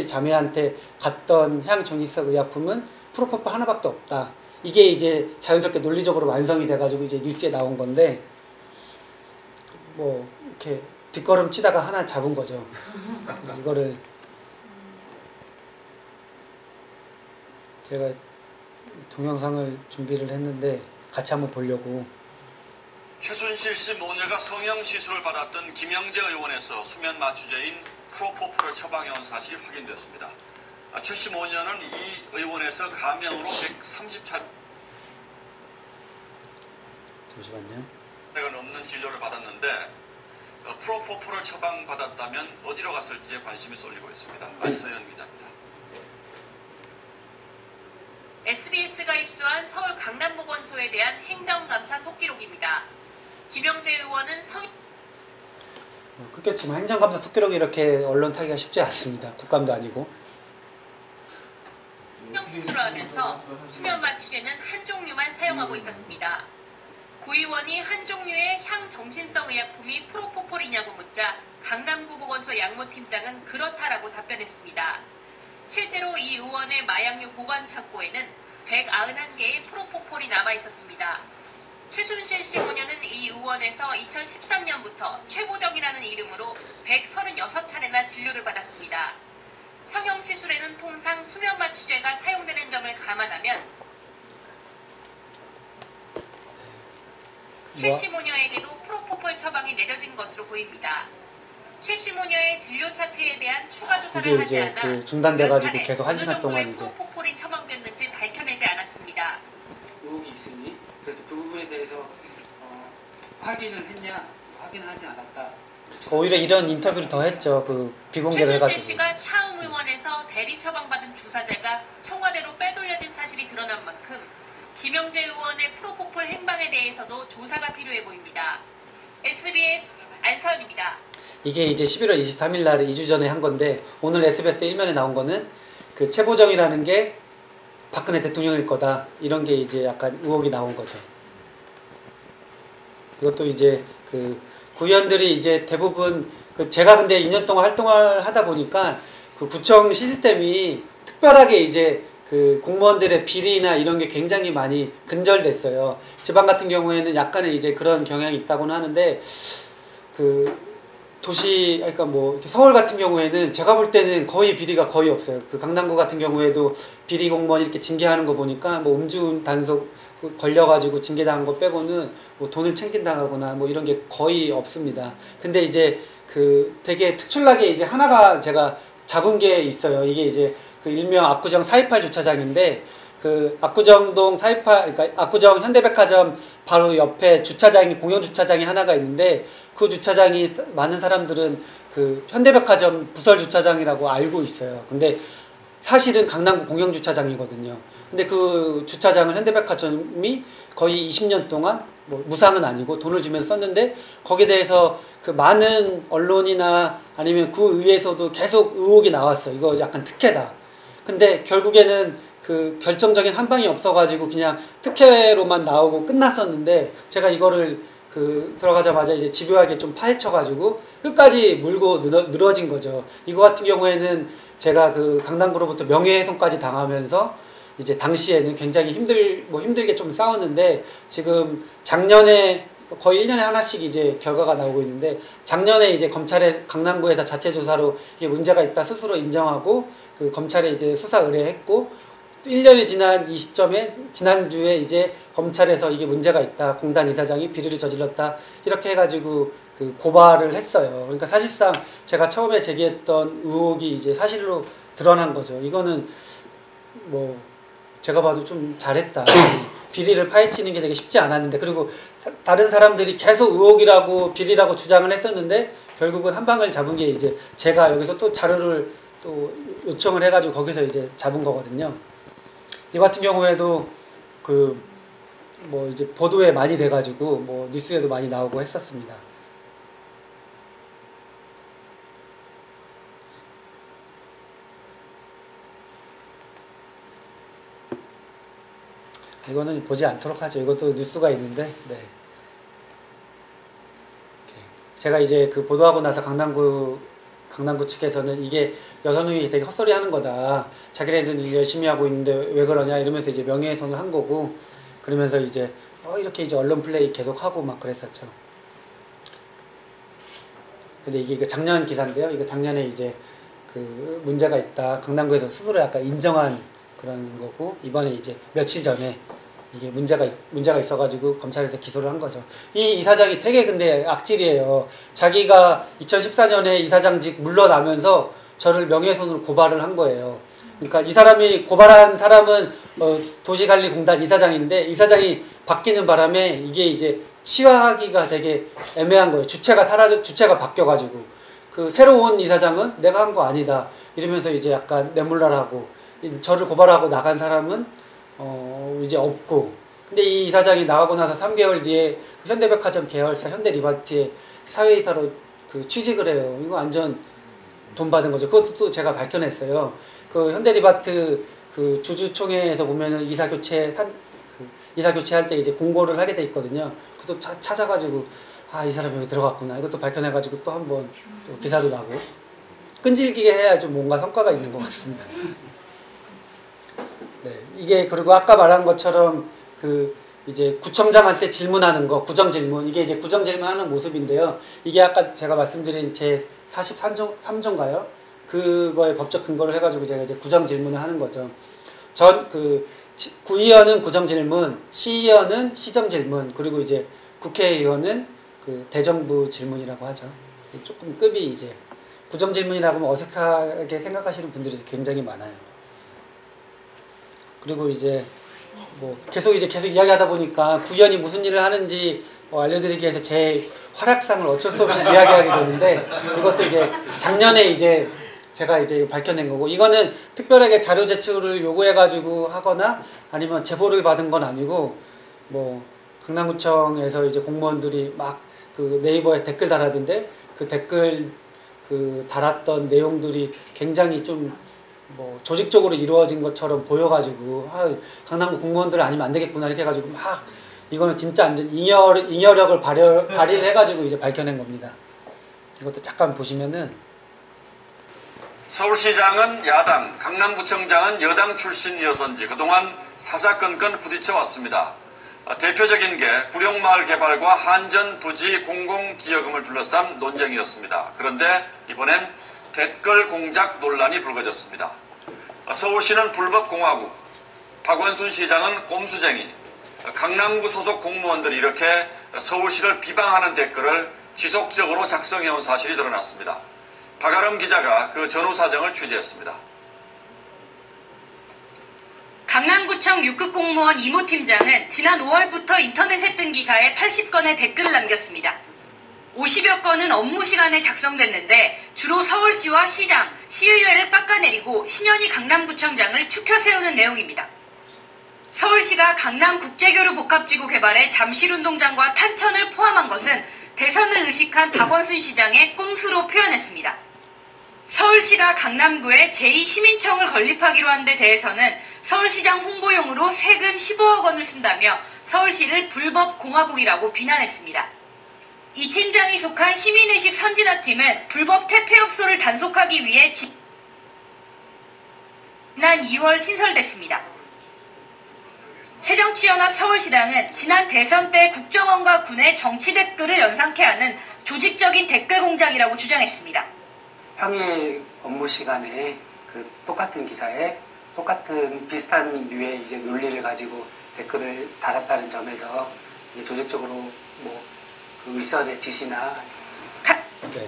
자매한테 갔던 향정신성 의약품은 프로포폴 하나밖에 없다. 이게 이제 자연스럽게 논리적으로 완성이 돼가지고 이제 뉴스에 나온 건데 이렇게 뒷걸음 치다가 하나 잡은 거죠. 이거를 제가 동영상을 준비를 했는데 같이 한번 보려고. 최순실 씨 모녀가 성형시술을 받았던 김영재 의원에서 수면 마취제인 프로포폴을 처방해온 사실이 확인됐습니다. 최 씨 모녀는 이 의원에서 가명으로 130차례가 넘는 진료를 받았는데 프로포폴을 처방받았다면 어디로 갔을지에 관심이 쏠리고 있습니다. 안서연 기자입니다. SBS가 입수한 서울 강남보건소에 대한 행정감사 속기록입니다. 김영재 의원은 그렇겠지만 행정감사 속기록이 이렇게 언론 타기가 쉽지 않습니다. 국감도 아니고. 성형시술을 하면서 수면 마취제는 한 종류만 사용하고 있었습니다. 구 의원이 한 종류의 향정신성 의약품이 프로포폴이냐고 묻자 강남구 보건소 양모팀장은 그렇다라고 답변했습니다. 실제로 이 의원의 마약류 보관 창고에는 191개의 프로포폴이 남아 있었습니다. 최순실 씨 모녀는 이 의원에서 2013년부터 최보정이라는 이름으로 136차례나 진료를 받았습니다. 성형시술에는 통상 수면 마취제가 사용되는 점을 감안하면 최 씨 모녀에게도 프로포폴 처방이 내려진 것으로 보입니다. 최 씨 모녀의 진료 차트에 대한 추가 조사를 하지 않아 중단돼가지고 계속 1시간 동안 이제 프로포폴이 처방됐는지 밝혀내지 않았습니다. 의혹이 있으니 그래서 그 부분에 대해서 확인을 했냐, 확인하지 않았다. 오히려 이런 인터뷰를 더 했죠. 비공개를 해가지고. 최순실 씨가 차움 의원에서 대리 처방받은 주사제가 청와대로 빼돌려진 사실이 드러난 만큼 김영재 의원의 프로포폴 행방에 대해서도 조사가 필요해 보입니다. SBS 안서연입니다. 이게 이제 11월 23일 날에 2주 전에 한 건데 오늘 SBS 1면에 나온 거는 최보정이라는 게 박근혜 대통령일 거다. 이런 게 이제 약간 의혹이 나온 거죠. 이것도 이제 구의원들이 이제 대부분 제가 근데 2년 동안 활동을 하다 보니까 구청 시스템이 특별하게 이제 공무원들의 비리나 이런 게 굉장히 많이 근절됐어요. 지방 같은 경우에는 약간의 이제 그런 경향이 있다고는 하는데 도시, 그러니까 서울 같은 경우에는 제가 볼 때는 거의 비리가 거의 없어요. 강남구 같은 경우에도 비리 공무원 이렇게 징계하는 거 보니까 음주 단속 걸려가지고 징계당한 거 빼고는 돈을 챙긴다거나 이런 게 거의 없습니다. 근데 이제 되게 특출나게 이제 하나가 제가 잡은 게 있어요. 이게 이제 일명 압구정 428 주차장인데 압구정동 428, 그러니까 압구정 현대백화점 바로 옆에 주차장이 공영 주차장이 하나가 있는데 그 주차장이 많은 사람들은 현대백화점 부설 주차장이라고 알고 있어요. 근데 사실은 강남구 공영 주차장이거든요. 근데 그 주차장을 현대백화점이 거의 20년 동안 뭐 무상은 아니고 돈을 주면서 썼는데 거기에 대해서 그 많은 언론이나 아니면 구의에서도 계속 의혹이 나왔어요. 이거 약간 특혜다. 근데 결국에는 그 결정적인 한 방이 없어가지고 그냥 특혜로만 나오고 끝났었는데 제가 이거를 그 들어가자마자 이제 집요하게 좀 파헤쳐가지고 끝까지 물고 늘어진 거죠. 이거 같은 경우에는 제가 그 강남구로부터 명예훼손까지 당하면서 이제 당시에는 굉장히 힘들게 좀 싸웠는데 지금 작년에 거의 1년에 하나씩 이제 결과가 나오고 있는데 작년에 이제 검찰에 강남구에서 자체 조사로 이게 문제가 있다 스스로 인정하고 그 검찰에 이제 수사 의뢰했고 1년이 지난 이 시점에 지난주에 이제 검찰에서 이게 문제가 있다. 공단 이사장이 비리를 저질렀다. 이렇게 해가지고 그 고발을 했어요. 그러니까 사실상 제가 처음에 제기했던 의혹이 이제 사실로 드러난 거죠. 이거는 뭐 제가 봐도 좀 잘했다. 비리를 파헤치는 게 되게 쉽지 않았는데 그리고 다른 사람들이 계속 의혹이라고 비리라고 주장을 했었는데 결국은 한 방을 잡은 게 이제 제가 여기서 또 자료를 또 요청을 해가지고 거기서 이제 잡은 거거든요. 이 같은 경우에도 그 뭐 이제 보도에 많이 돼가지고 뭐 뉴스에도 많이 나오고 했었습니다. 이거는 보지 않도록 하죠. 이것도 뉴스가 있는데, 네. 제가 이제 그 보도하고 나서 강남구 측에서는 이게 여선욱이 되게 헛소리 하는 거다. 자기네들은 일 열심히 하고 있는데 왜 그러냐 이러면서 이제 명예훼손을 한 거고, 그러면서 이제 이렇게 이제 언론 플레이 계속 하고 막 그랬었죠. 근데 이게 작년 기사인데요. 이거 작년에 이제 그 문제가 있다. 강남구에서 스스로 약간 인정한 그런 거고, 이번에 이제 며칠 전에 이게 문제가 있어가지고 검찰에서 기소를 한 거죠. 이 이사장이 되게 근데 악질이에요. 자기가 2014년에 이사장직 물러나면서 저를 명예훼손으로 고발을 한 거예요. 그러니까 이 사람이 고발한 사람은 도시관리공단 이사장인데 이사장이 바뀌는 바람에 이게 이제 치화하기가 되게 애매한 거예요. 주체가 바뀌어가지고 그 새로운 이사장은 내가 한 거 아니다 이러면서 이제 약간 내몰랄하고 저를 고발하고 나간 사람은 이제 없고, 근데 이 이사장이 나가고 나서 3개월 뒤에 현대백화점 계열사 현대리바티에 사회이사로 그 취직을 해요. 이거 완전 돈 받은 거죠. 그것도 또 제가 밝혀냈어요. 그 현대리바트 그 주주총회에서 보면은 이사 교체할 때 이제 공고를 하게 돼 있거든요. 그것도 찾아가지고 이 사람이 여기 들어갔구나. 이것도 밝혀내가지고 또 한번 또 기사도 나고 끈질기게 해야 좀 뭔가 성과가 있는 것 같습니다. 네, 이게 그리고 아까 말한 것처럼 그 이제 구청장한테 질문하는 거, 구정질문, 이게 이제 구정질문하는 모습인데요. 이게 아까 제가 말씀드린 제 43조인가요? 그거에 법적 근거를 해가지고 제가 이제 구정질문을 하는 거죠. 구의원은 구정질문, 시의원은 시정질문, 그리고 이제 국회의원은 그 대정부 질문이라고 하죠. 조금 급이 이제 구정질문이라고 하면 어색하게 생각하시는 분들이 굉장히 많아요. 그리고 이제 뭐 계속 이야기하다 보니까 구의원이 무슨 일을 하는지 알려드리기 위해서 제 활약상을 어쩔 수 없이 이야기하게 되는데, 이것도 이제 작년에 이제 제가 이제 밝혀낸 거고, 이거는 특별하게 자료 제출을 요구해가지고 하거나 아니면 제보를 받은 건 아니고, 뭐 강남구청에서 이제 공무원들이 막 그 네이버에 댓글 달았는데 그 댓글 그 달았던 내용들이 굉장히 좀 뭐 조직적으로 이루어진 것처럼 보여가지고 강남구 공무원들 아니면 안 되겠구나 이렇게 해가지고 막 이거는 진짜 완전 잉여력을 발휘를 해가지고 이제 밝혀낸 겁니다. 이것도 잠깐 보시면은 서울시장은 야당, 강남구청장은 여당 출신이어서인지 그동안 사사건건 부딪혀왔습니다. 대표적인 게 구룡마을 개발과 한전 부지 공공기여금을 둘러싼 논쟁이었습니다. 그런데 이번엔 댓글 공작 논란이 불거졌습니다. 서울시는 불법공화국, 박원순 시장은 꼼수쟁이, 강남구 소속 공무원들이 이렇게 서울시를 비방하는 댓글을 지속적으로 작성해온 사실이 드러났습니다. 박아름 기자가 그 전후 사정을 취재했습니다. 강남구청 6급 공무원 이모 팀장은 지난 5월부터 인터넷에 뜬 기사에 80건의 댓글을 남겼습니다. 50여 건은 업무 시간에 작성됐는데 주로 서울시와 시장, 시의회를 깎아내리고 신현희 강남구청장을 추켜 세우는 내용입니다. 서울시가 강남국제교류 복합지구 개발에 잠실운동장과 탄천을 포함한 것은 대선을 의식한 박원순 시장의 꼼수로 표현했습니다. 서울시가 강남구에 제2시민청을 건립하기로 한 데 대해서는 서울시장 홍보용으로 세금 15억 원을 쓴다며 서울시를 불법 공화국이라고 비난했습니다. 이 팀장이 속한 시민의식 선진화팀은 불법 퇴폐업소를 단속하기 위해 지난 2월 신설됐습니다. 새정치연합 서울시당은 지난 대선 때 국정원과 군의 정치 댓글을 연상케 하는 조직적인 댓글 공작이라고 주장했습니다. 평일 업무 시간에 그 똑같은 기사에 똑같은 비슷한 류의 이제 논리를 가지고 댓글을 달았다는 점에서 이제 조직적으로 뭐 그 윗선의 지시나 네.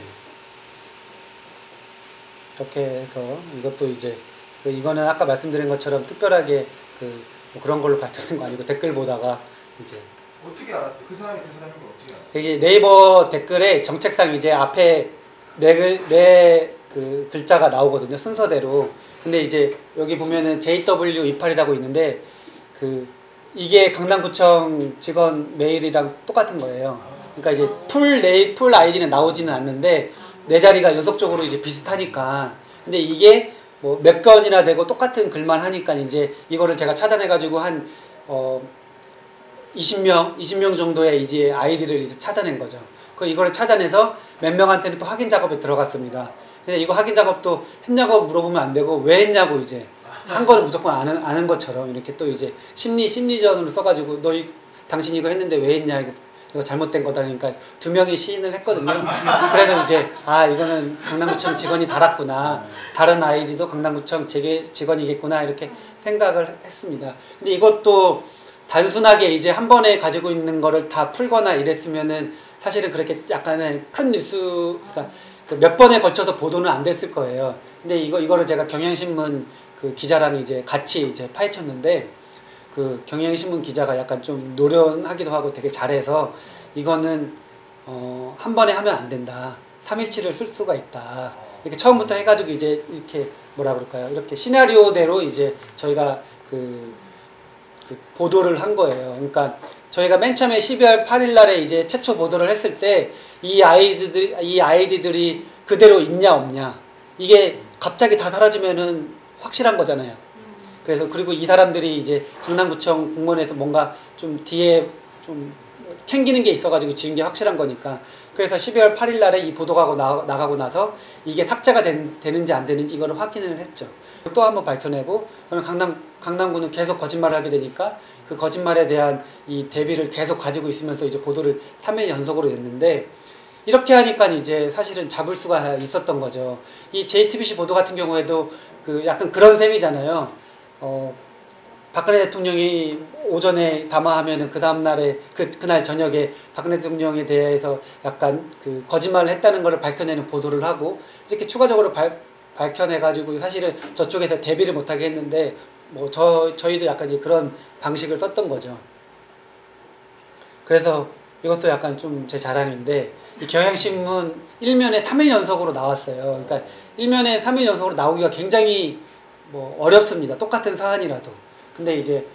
이렇게 해서 이것도 이제 이거는 아까 말씀드린 것처럼 특별하게 뭐 그런 걸로 밝혀낸 거 아니고 댓글 보다가 이제 어떻게 알았어요? 그 사람이 그 사람인 걸 어떻게 알았어요? 이게 네이버 댓글에 정책상 이제 앞에 네 그 글자가 나오거든요, 순서대로. 근데 이제 여기 보면은 JW28이라고 있는데 이게 강남구청 직원 메일이랑 똑같은 거예요. 그러니까 이제 풀 아이디는 나오지는 않는데 네 자리가 연속적으로 이제 비슷하니까. 근데 이게 뭐 몇 건이나 되고 똑같은 글만 하니까 이제 이거를 제가 찾아내가지고 한 20명 정도의 이제 아이디를 이제 찾아낸 거죠. 그리고 이거를 찾아내서 몇 명한테는 또 확인 작업에 들어갔습니다. 근데 이거 확인 작업도 했냐고 물어보면 안 되고 왜 했냐고 이제 한 거는 무조건 아는 것처럼 이렇게 또 이제 심리전으로 써가지고 당신 이거 했는데 왜 했냐 이거 잘못된 거다니까 2명이 시인을 했거든요. 그래서 이제 이거는 강남구청 직원이 달았구나, 다른 아이디도 강남구청 직원이겠구나 이렇게 생각을 했습니다. 근데 이것도 단순하게 이제 한 번에 가지고 있는 거를 다 풀거나 이랬으면은 사실은 그렇게 약간의 큰 뉴스, 그러니까 몇 번에 걸쳐서 보도는 안 됐을 거예요. 근데 이거를 제가 경향신문 그 기자랑 이제 같이 이제 파헤쳤는데 그 경향신문 기자가 약간 좀 노련하기도 하고 되게 잘해서 이거는 한 번에 하면 안 된다. 3일치를 쓸 수가 있다. 이렇게 처음부터 해가지고 이제 이렇게 뭐라 그럴까요? 이렇게 시나리오대로 이제 저희가 그 보도를 한 거예요. 그러니까 저희가 맨 처음에 12월 8일 날에 이제 최초 보도를 했을 때 이 아이디들이 그대로 있냐 없냐 이게 갑자기 다 사라지면은 확실한 거잖아요. 그래서 그리고 이 사람들이 이제 강남구청 공무원에서 뭔가 좀 뒤에 좀 캥기는 게 있어가지고 지은 게 확실한 거니까. 그래서 12월 8일 날에 이 보도가 나가고 나서 이게 삭제가 되는지 안 되는지 이거를 확인을 했죠. 또 한번 밝혀내고, 그럼 강남구는 계속 거짓말을 하게 되니까 그 거짓말에 대한 이 대비를 계속 가지고 있으면서 이제 보도를 3일 연속으로 냈는데, 이렇게 하니까 이제 사실은 잡을 수가 있었던 거죠. 이 JTBC 보도 같은 경우에도 약간 그런 셈이잖아요. 박근혜 대통령이 오전에 담화하면은 그 다음날에 그날 저녁에 박근혜 대통령에 대해서 약간 거짓말을 했다는 것을 밝혀내는 보도를 하고, 이렇게 추가적으로 밝혀내가지고 사실은 저쪽에서 대비를 못하게 했는데, 뭐 저희도 약간 이제 그런 방식을 썼던 거죠. 그래서 이것도 약간 좀 제 자랑인데, 이 경향신문 1면에 3일 연속으로 나왔어요. 그러니까 1면에 3일 연속으로 나오기가 굉장히 뭐 어렵습니다. 똑같은 사안이라도. 근데 이제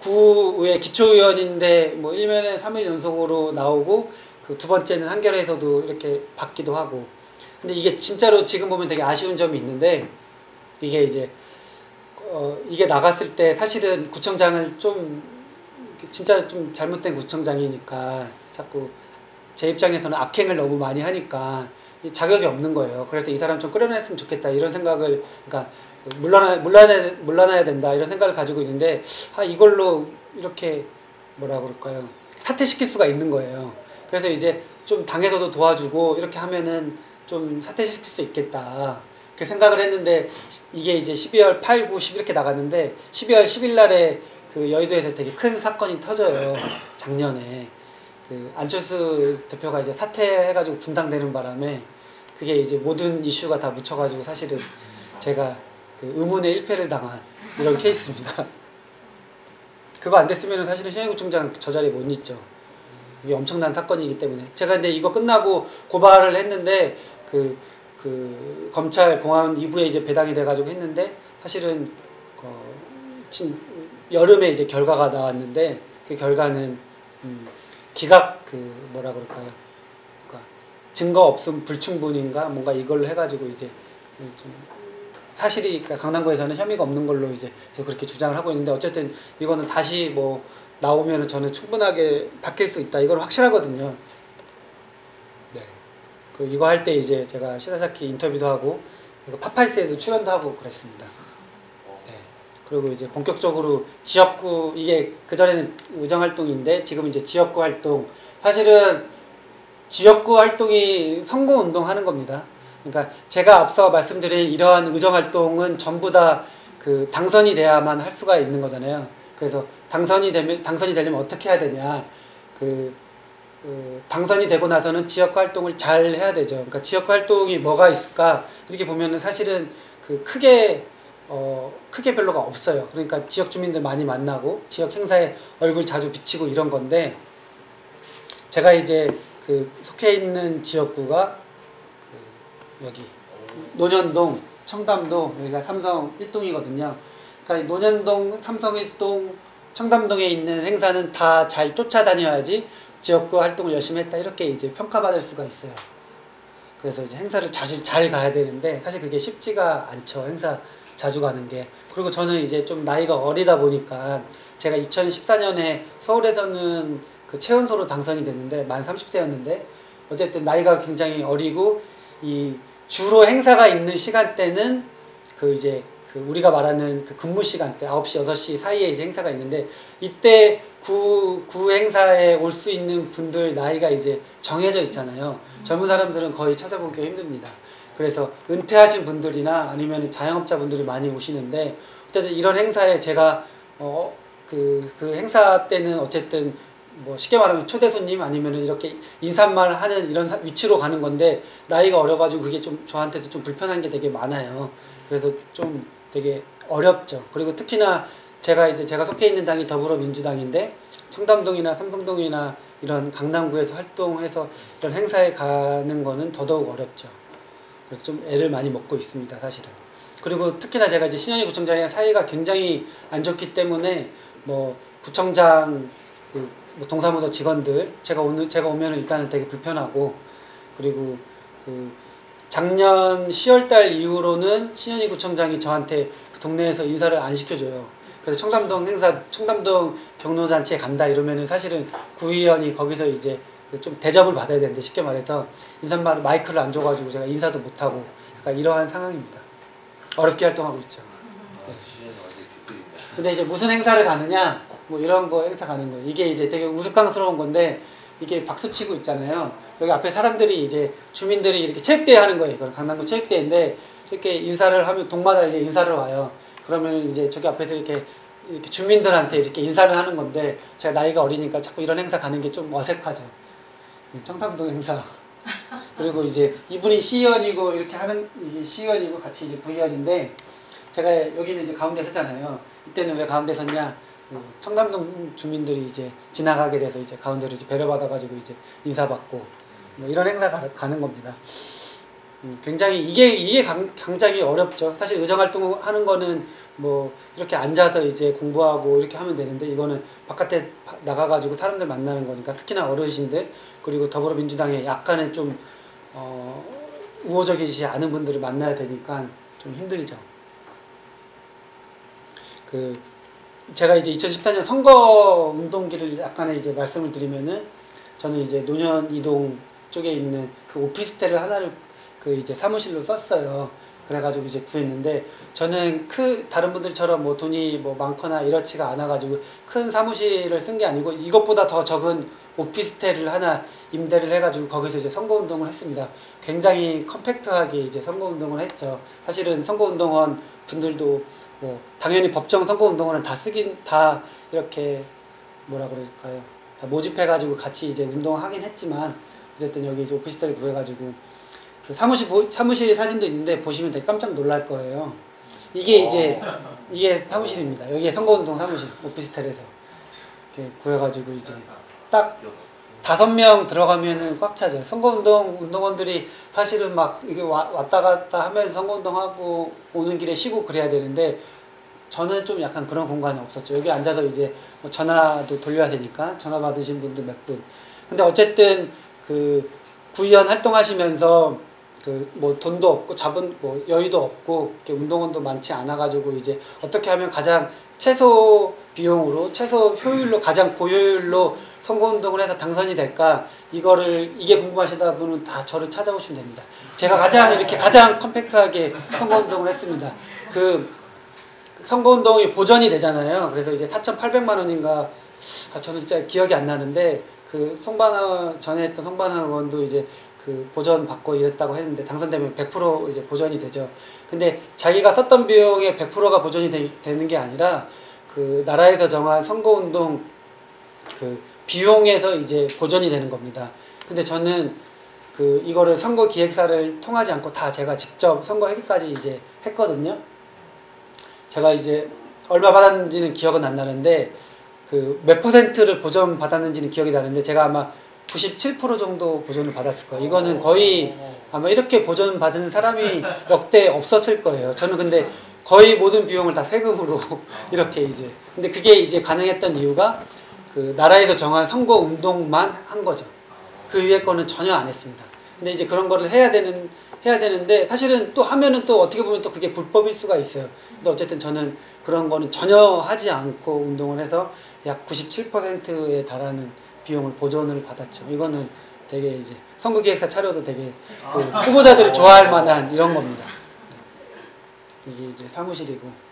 구의 기초의원인데 뭐 1면에 3일 연속으로 나오고, 두 번째는 한겨레에서도 이렇게 받기도 하고. 근데 이게 진짜로 지금 보면 되게 아쉬운 점이 있는데, 이게 이제 이게 나갔을 때 사실은 구청장을 진짜 좀 잘못된 구청장이니까 자꾸 제 입장에서는 악행을 너무 많이 하니까 자격이 없는 거예요. 그래서 이 사람 좀 끌어냈으면 좋겠다 이런 생각을, 그러니까 물러나야 된다 이런 생각을 가지고 있는데, 이걸로 이렇게 뭐라 그럴까요? 사퇴시킬 수가 있는 거예요. 그래서 이제 좀 당에서도 도와주고 이렇게 하면은 좀 사퇴시킬 수 있겠다 그렇게 생각을 했는데, 이게 이제 12월 8, 9, 10 이렇게 나갔는데 12월 10일 날에 여의도에서 되게 큰 사건이 터져요. 작년에 안철수 대표가 이제 사퇴해가지고 분당되는 바람에 그게 이제 모든 이슈가 다 묻혀가지고 사실은 제가 의문의 1패를 당한 이런 케이스입니다. 그거 안 됐으면 사실은 신현구청장 저 자리에 못 있죠. 이게 엄청난 사건이기 때문에. 제가 근데 이거 끝나고 고발을 했는데 검찰 공안 2부에 이제 배당이 돼가지고 했는데, 사실은 여름에 이제 결과가 나왔는데 그 결과는 기각 그 뭐라 그럴까요? 그러니까 증거 없음 불충분인가 뭔가 이걸로 해가지고 이제 좀 사실이 그러니까 강남구에서는 혐의가 없는 걸로 이제 그렇게 주장을 하고 있는데 어쨌든 이거는 다시 뭐 나오면은 저는 충분하게 바뀔 수 있다. 이건 확실하거든요. 네. 그 이거 할 때 이제 제가 시다사키 인터뷰도 하고 파파이스에도 출연도 하고 그랬습니다. 네. 그리고 이제 본격적으로 지역구 이게 그 전에는 의정 활동인데 지금 이제 지역구 활동 사실은 지역구 활동이 선거 운동 하는 겁니다. 그러니까 제가 앞서 말씀드린 이러한 의정 활동은 전부 다 그 당선이 돼야만 할 수가 있는 거잖아요. 그래서 당선이 되려면 어떻게 해야 되냐? 당선이 되고 나서는 지역 활동을 잘 해야 되죠. 그러니까 지역 활동이 뭐가 있을까? 이렇게 보면은 사실은 그 크게 별로가 없어요. 그러니까 지역 주민들 많이 만나고 지역 행사에 얼굴 자주 비치고 이런 건데 제가 이제 그 속해 있는 지역구가 여기 논현동, 청담동 여기가 삼성 1동이거든요. 그러니까 논현동, 삼성 1동, 청담동에 있는 행사는 다 잘 쫓아다녀야지 지역구 활동을 열심히 했다 이렇게 이제 평가받을 수가 있어요. 그래서 이제 행사를 자주 잘 가야 되는데 사실 그게 쉽지가 않죠. 행사 자주 가는 게. 그리고 저는 이제 좀 나이가 어리다 보니까 제가 2014년에 서울에서는 그 최연소로 당선이 됐는데 만 30세였는데 어쨌든 나이가 굉장히 어리고 이 주로 행사가 있는 시간대는 그 이제 그 우리가 말하는 그 근무 시간대 9시 6시 사이에 이제 행사가 있는데 이때 구 행사에 올 수 있는 분들 나이가 이제 정해져 있잖아요. 젊은 사람들은 거의 찾아보기가 힘듭니다. 그래서 은퇴하신 분들이나 아니면 자영업자 분들이 많이 오시는데 어쨌든 이런 행사에 제가 그 행사 때는 어쨌든 뭐 쉽게 말하면 초대 손님 아니면 이렇게 인사말 하는 이런 위치로 가는 건데 나이가 어려가지고 그게 좀 저한테도 좀 불편한 게 되게 많아요. 그래서 좀 되게 어렵죠. 그리고 특히나 제가 속해 있는 당이 더불어민주당인데 청담동이나 삼성동이나 이런 강남구에서 활동해서 이런 행사에 가는 거는 더더욱 어렵죠. 그래서 좀 애를 많이 먹고 있습니다, 사실은. 그리고 특히나 제가 이제 신현희 구청장이랑 사이가 굉장히 안 좋기 때문에 뭐 구청장 뭐 동사무소 직원들 제가 오면은 일단은 되게 불편하고 그리고 그 작년 10월달 이후로는 신현희 구청장이 저한테 그 동네에서 인사를 안 시켜줘요. 그래서 청담동 경로잔치에 간다 이러면은 사실은 구의원이 거기서 이제 좀 대접을 받아야 되는데 쉽게 말해서 인사말 마이크를 안 줘가지고 제가 인사도 못하고 약간 이러한 상황입니다. 어렵게 활동하고 있죠. 네. 근데 이제 무슨 행사를 가느냐 뭐 이런 거 행사 가는 거예요. 이게 이제 되게 우스꽝스러운 건데 이게 박수치고 있잖아요. 여기 앞에 사람들이 이제 주민들이 이렇게 체육대회 하는 거예요. 이건 강남구 체육대회인데 이렇게 인사를 하면 동마다 이제 인사를 와요. 그러면 이제 저기 앞에서 이렇게 주민들한테 이렇게 인사를 하는 건데 제가 나이가 어리니까 자꾸 이런 행사 가는 게 좀 어색하죠. 청담동 행사. 그리고 이제 이분이 시의원이고 이렇게 하는 이게 시의원이고 같이 이제 부의원인데 제가 여기는 이제 가운데 서잖아요. 이때는 왜 가운데 섰냐? 청담동 주민들이 이제 지나가게 돼서 이제 가운데로 이제 배려받아가지고 이제 인사받고 뭐 이런 행사 가는 겁니다. 굉장히 이게 굉장히 어렵죠. 사실 의정활동 하는 거는 뭐 이렇게 앉아서 이제 공부하고 이렇게 하면 되는데 이거는 바깥에 나가가지고 사람들 만나는 거니까 특히나 어르신들 그리고 더불어민주당에 약간의 좀 우호적이지 않은 분들을 만나야 되니까 좀 힘들죠. 제가 이제 2014년 선거 운동기를 약간의 이제 말씀을 드리면은 저는 이제 논현 이동 쪽에 있는 그 오피스텔을 하나를 그 이제 사무실로 썼어요. 그래가지고 이제 구했는데 저는 다른 분들처럼 뭐 돈이 뭐 많거나 이렇지가 않아가지고 큰 사무실을 쓴 게 아니고 이것보다 더 적은 오피스텔을 하나 임대를 해가지고 거기서 이제 선거운동을 했습니다. 굉장히 컴팩트하게 이제 선거운동을 했죠. 사실은 선거운동원 분들도 뭐 당연히 법정 선거운동원은 다 이렇게 뭐라 그럴까요? 다 모집해가지고 같이 이제 운동하긴 했지만 어쨌든 여기 이제 오피스텔을 구해가지고 그 사무실 사진도 있는데 보시면 되게 깜짝 놀랄 거예요. 이게 사무실입니다. 여기에 선거운동 사무실 오피스텔에서 이렇게 구해가지고 이제 딱 5명 들어가면은 꽉 차죠. 운동원들이 사실은 막 이게 왔다 갔다 하면 선거운동하고 오는 길에 쉬고 그래야 되는데 저는 좀 약간 그런 공간이 없었죠. 여기 앉아서 이제 뭐 전화도 돌려야 되니까 전화 받으신 분도 몇 분. 근데 어쨌든 그 구의원 활동하시면서 그 뭐 돈도 없고 자본 뭐 여유도 없고 이렇게 운동원도 많지 않아 가지고 이제 어떻게 하면 가장 최소 비용으로 최소 효율로 가장 고효율로 선거운동을 해서 당선이 될까, 이게 궁금하시다 분은 다 저를 찾아오시면 됩니다. 제가 가장 컴팩트하게 선거운동을 했습니다. 그 선거운동이 보전이 되잖아요. 그래서 이제 4,800만 원인가, 저는 진짜 기억이 안 나는데, 그 전에 했던 송반하 의원도 이제 그 보전 받고 이랬다고 했는데, 당선되면 100% 이제 보전이 되죠. 근데 자기가 썼던 비용의 100%가 보전이 되는 게 아니라, 그 나라에서 정한 선거운동 그 비용에서 이제 보전이 되는 겁니다. 근데 저는 그 이거를 선거 기획사를 통하지 않고 다 제가 직접 선거하기까지 이제 했거든요. 제가 이제 얼마 받았는지는 기억은 안 나는데 그 몇 %를 보전 받았는지는 기억이 나는데 제가 아마 97% 정도 보전을 받았을 거예요. 이거는 거의 아마 이렇게 보전 받은 사람이 역대 없었을 거예요. 저는 근데 거의 모든 비용을 다 세금으로 이렇게 이제, 근데 그게 이제 가능했던 이유가 그 나라에서 정한 선거 운동만 한 거죠. 그 위에 거는 전혀 안 했습니다. 근데 이제 그런 거를 해야 되는데 사실은 또 하면은 또 어떻게 보면 또 그게 불법일 수가 있어요. 근데 어쨌든 저는 그런 거는 전혀 하지 않고 운동을 해서 약 97%에 달하는 비용을 보전을 받았죠. 이거는 되게 이제 선거기획사 차려도 되게 그 후보자들이 좋아할 만한 이런 겁니다. 이게 이제 사무실이고.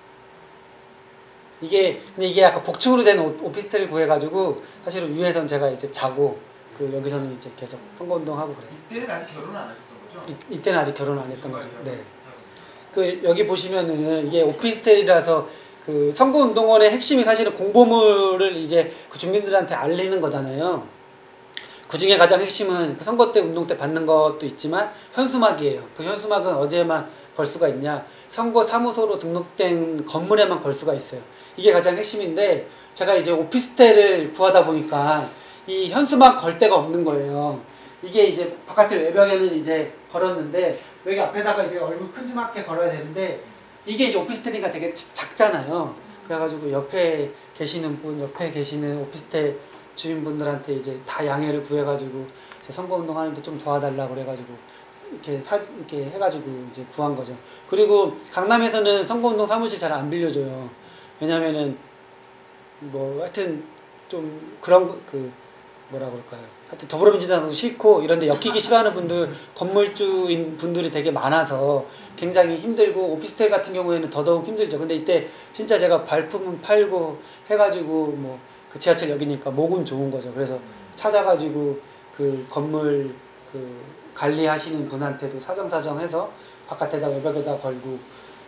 근데 이게 약간 복층으로 된 오피스텔 구해가지고 사실은 위에선 제가 이제 자고, 그 여기서는 이제 계속 선거운동하고 그랬어요. 이때는 아직 결혼 안 했던 거죠? 이때는 아직 결혼 안 했던 거죠. 네. 그 여기 보시면은 이게 오피스텔이라서 그 선거운동원의 핵심이 사실은 공보물을 이제 그 주민들한테 알리는 거잖아요. 그 중에 가장 핵심은 그 선거 때 운동 때 받는 것도 있지만 현수막이에요. 그 현수막은 어디에만 걸 수가 있냐? 선거 사무소로 등록된 건물에만 걸 수가 있어요. 이게 가장 핵심인데, 제가 이제 오피스텔을 구하다 보니까 이 현수막 걸 데가 없는 거예요. 이게 이제 바깥에 외벽에는 이제 걸었는데 여기 앞에다가 이제 얼굴 큼지막하게 걸어야 되는데, 이게 이제 오피스텔이니까 되게 작잖아요. 그래가지고 옆에 계시는 오피스텔 주민분들한테 이제 다 양해를 구해가지고 제 선거운동 하는데 좀 도와달라고 그래가지고 이렇게 해가지고 이제 구한 거죠. 그리고 강남에서는 선거운동 사무실 잘 안 빌려줘요. 왜냐면은 뭐 하여튼 좀 그런 그 뭐라 그럴까요? 하여튼 더불어민주당도 싫고 이런데 엮이기 싫어하는 분들, 건물주인 분들이 되게 많아서 굉장히 힘들고, 오피스텔 같은 경우에는 더더욱 힘들죠. 근데 이때 진짜 제가 발품은 팔고 해가지고 뭐 그 지하철역이니까 목은 좋은 거죠. 그래서 찾아가지고 그 건물 그 관리하시는 분한테도 사정사정해서 바깥에다 외벽에다 걸고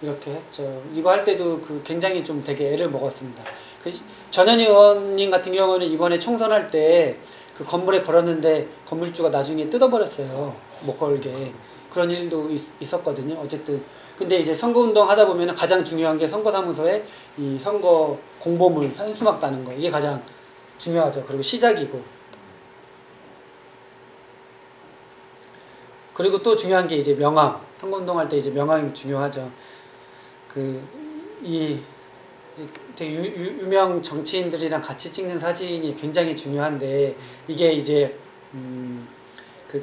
이렇게 했죠. 이거 할 때도 그 굉장히 좀 되게 애를 먹었습니다. 그 전현희 의원님 같은 경우는 이번에 총선할 때 그 건물에 걸었는데 건물주가 나중에 뜯어버렸어요. 못 걸게. 그런 일도 있었거든요. 어쨌든 근데 이제 선거운동 하다 보면 가장 중요한 게 선거사무소에 이 선거 공보물 현수막 따는 거, 이게 가장 중요하죠. 그리고 시작이고, 그리고 또 중요한 게 이제 명함. 선거운동할 때 이제 명함이 중요하죠. 되게 유명 정치인들이랑 같이 찍는 사진이 굉장히 중요한데, 이게 이제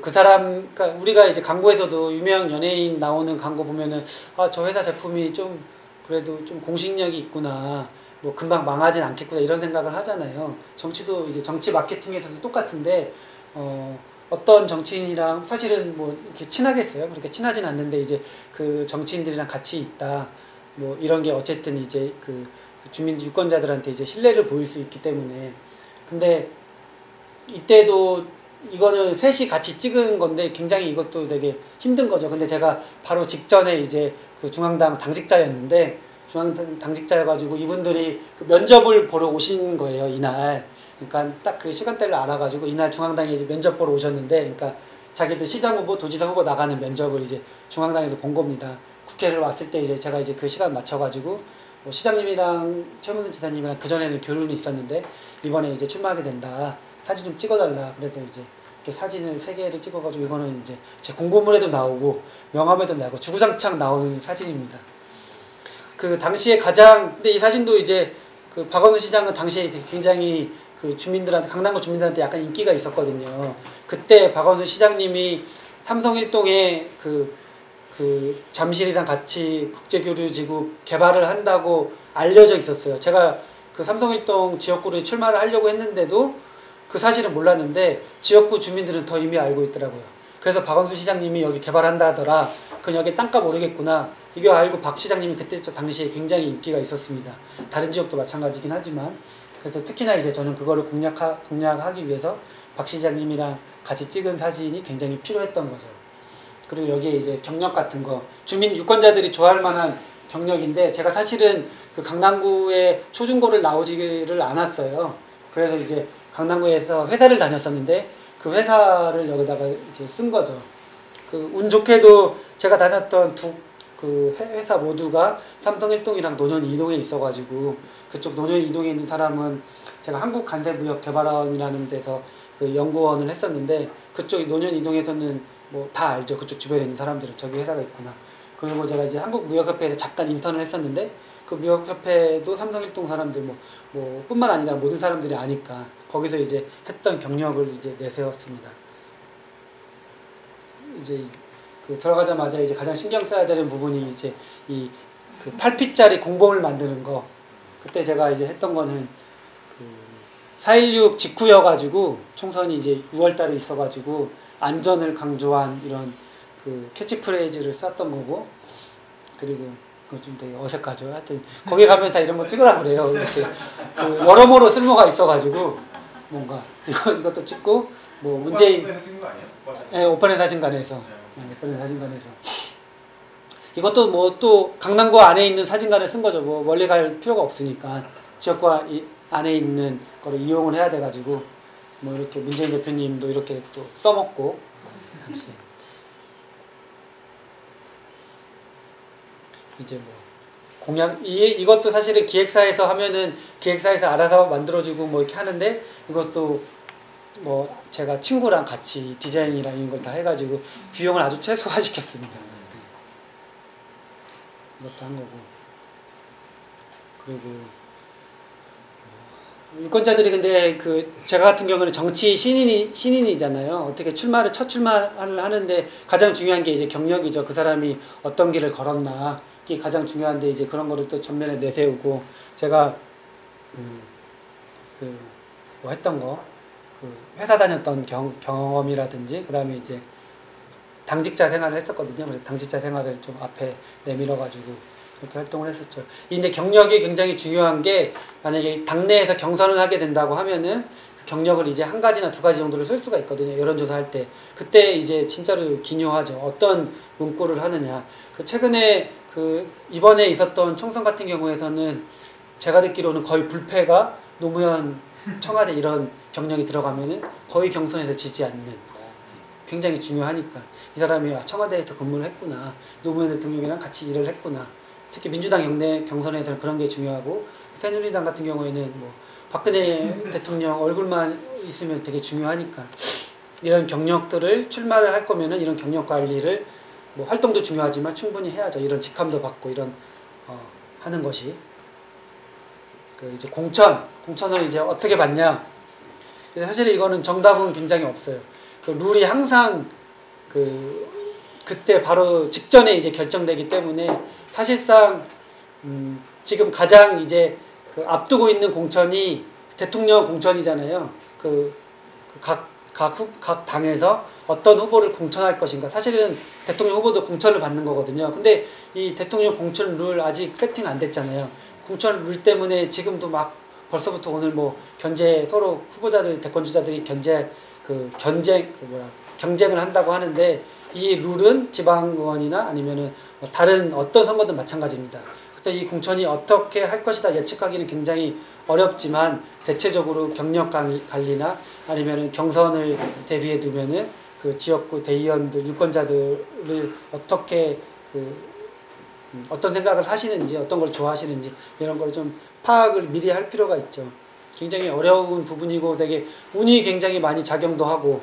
그 사람, 그러니까 우리가 이제 광고에서도 유명 연예인 나오는 광고 보면은 저 회사 제품이 좀 그래도 좀 공식력이 있구나, 뭐 금방 망하진 않겠구나 이런 생각을 하잖아요. 정치도 이제 정치 마케팅에서도 똑같은데 어떤 정치인이랑 사실은 뭐 이렇게 친하겠어요? 그렇게 친하진 않는데 이제 그 정치인들이랑 같이 있다, 뭐 이런 게 어쨌든 이제 그 주민 유권자들한테 이제 신뢰를 보일 수 있기 때문에. 근데 이때도 이거는 셋이 같이 찍은 건데 굉장히 이것도 되게 힘든 거죠. 근데 제가 바로 직전에 이제 그 중앙당 당직자였는데, 중앙당 당직자여가지고 이분들이 그 면접을 보러 오신 거예요, 이날. 그러니까 딱 그 시간대를 알아가지고 이날 중앙당에 이제 면접 보러 오셨는데, 그러니까 자기들 시장 후보, 도지사 후보 나가는 면접을 이제 중앙당에서 본 겁니다. 국회를 왔을 때 이제 제가 이제 그 시간 맞춰가지고 뭐 시장님이랑 최문순 지사님이랑 그 전에는 교류는 있었는데 이번에 이제 출마하게 된다, 사진 좀 찍어달라. 그래서 이제 이렇게 사진을 3개를 찍어가지고, 이거는 이제 제 공보물에도 나오고 명함에도 나오고 주구장창 나오는 사진입니다. 그 당시에 가장 근데 이 사진도 이제 그 박원순 시장은 당시에 굉장히 그 주민들한테 강남구 주민들한테 약간 인기가 있었거든요. 그때 박원순 시장님이 삼성일동에 그 잠실이랑 같이 국제교류지구 개발을 한다고 알려져 있었어요. 제가 그 삼성일동 지역구를 출마를 하려고 했는데도 그 사실은 몰랐는데 지역구 주민들은 더 이미 알고 있더라고요. 그래서 박원순 시장님이 여기 개발한다 하더라. 그럼 여기 땅값 오르겠구나. 이거 알고 박 시장님이 그때 당시에 굉장히 인기가 있었습니다. 다른 지역도 마찬가지긴 하지만 그래서 특히나 이제 저는 그거를 공략하기 위해서 박 시장님이랑 같이 찍은 사진이 굉장히 필요했던 거죠. 그리고 여기에 이제 경력 같은 거 주민 유권자들이 좋아할 만한 경력인데 제가 사실은 그 강남구에 초중고를 나오지를 않았어요. 그래서 이제 강남구에서 회사를 다녔었는데 그 회사를 여기다가 이렇게 쓴 거죠. 그 운 좋게도 제가 다녔던 그 회사 모두가 삼성일동이랑 논현 이동에 있어가지고 그쪽 논현 이동에 있는 사람은 제가 한국간세무역개발원이라는 데서 그 연구원을 했었는데 그쪽 논현 이동에서는 뭐 다 알죠. 그쪽 주변에 있는 사람들은 저기 회사가 있구나. 그리고 제가 이제 한국무역협회에서 잠깐 인턴을 했었는데 그 무역협회도 삼성일동 사람들 뭐 뿐만 아니라 모든 사람들이 아니까 거기서 이제 했던 경력을 이제 내세웠습니다. 이제 그 들어가자마자 이제 가장 신경 써야 되는 부분이 이제 이 그 8P짜리 공범을 만드는 거. 그때 제가 이제 했던 거는 그 4.16 직후여가지고 총선이 이제 6월달에 있어가지고 안전을 강조한 이런 그 캐치프레이즈를 썼던 거고 그리고 그거 좀 되게 어색하죠. 하여튼 거기 가면 다 이런 거 찍으라고 그래요. 이렇게 그 여러모로 쓸모가 있어가지고 뭔가 이것도 찍고 뭐 문재인 오픈해서 찍는 거 아니에요? 네, 오픈의 사진관에서 오픈의 사진관에서 이것도 뭐 또 강남구 안에 있는 사진관에 쓴 거죠. 뭐 멀리 갈 필요가 없으니까 지역구 안에 있는 거를 이용을 해야 돼가지고 뭐 이렇게 문재인 대표님도 이렇게 또 써먹고 당시에 이제 뭐 공약 이것도 사실은 기획사에서 하면은 기획사에서 알아서 만들어주고 뭐 이렇게 하는데 이것도 뭐 제가 친구랑 같이 디자인이랑 이런 걸 다 해가지고 비용을 아주 최소화시켰습니다. 이것도 한 거고 그리고 유권자들이 근데 그 제가 같은 경우는 정치 신인이잖아요. 어떻게 첫 출마를 하는데 가장 중요한 게 이제 경력이죠. 그 사람이 어떤 길을 걸었나 이게 가장 중요한데 이제 그런 거를 또 전면에 내세우고 제가 뭐 했던 거 그 회사 다녔던 경험이라든지 그 다음에 이제 당직자 생활을 했었거든요. 그래서 당직자 생활을 좀 앞에 내밀어가지고 그렇게 활동을 했었죠. 근데 경력이 굉장히 중요한 게 만약에 당내에서 경선을 하게 된다고 하면은 그 경력을 이제 한 가지나 두 가지 정도를 쓸 수가 있거든요. 여론조사 할 때. 그때 이제 진짜로 기묘하죠. 어떤 문구를 하느냐. 그 최근에 그 이번에 있었던 총선 같은 경우에서는 제가 듣기로는 거의 불패가 노무현 청와대 이런 경력이 들어가면은 거의 경선에서 지지 않는 굉장히 중요하니까 이 사람이 청와대에서 근무를 했구나 노무현 대통령이랑 같이 일을 했구나 특히 민주당 경선에서는 그런 게 중요하고 새누리당 같은 경우에는 뭐 박근혜 대통령 얼굴만 있으면 되게 중요하니까 이런 경력들을 출마를 할 거면은 이런 경력 관리를 뭐 활동도 중요하지만 충분히 해야죠. 이런 직함도 받고 이런 하는 것이 그 이제 공천을 이제 어떻게 받냐. 사실 이거는 정답은 굉장히 없어요. 그 룰이 항상 그때 바로 직전에 이제 결정되기 때문에 사실상 지금 가장 이제 그 앞두고 있는 공천이 대통령 공천이잖아요. 각 당에서 어떤 후보를 공천할 것인가. 사실은 대통령 후보도 공천을 받는 거거든요. 근데 이 대통령 공천 룰 아직 세팅 안 됐잖아요. 공천 룰 때문에 지금도 막 벌써부터 오늘 뭐 서로 후보자들 대권주자들이 경쟁을 한다고 하는데 이 룰은 지방의원이나 아니면은 뭐 다른 어떤 선거든 마찬가지입니다. 그래서 이 공천이 어떻게 할 것이다 예측하기는 굉장히 어렵지만 대체적으로 경력 관리나 아니면은 경선을 대비해 두면은 그 지역구 대의원들 유권자들을 어떻게 어떤 생각을 하시는지 어떤 걸 좋아하시는지 이런 걸 좀 파악을 미리 할 필요가 있죠. 굉장히 어려운 부분이고 되게 운이 굉장히 많이 작용도 하고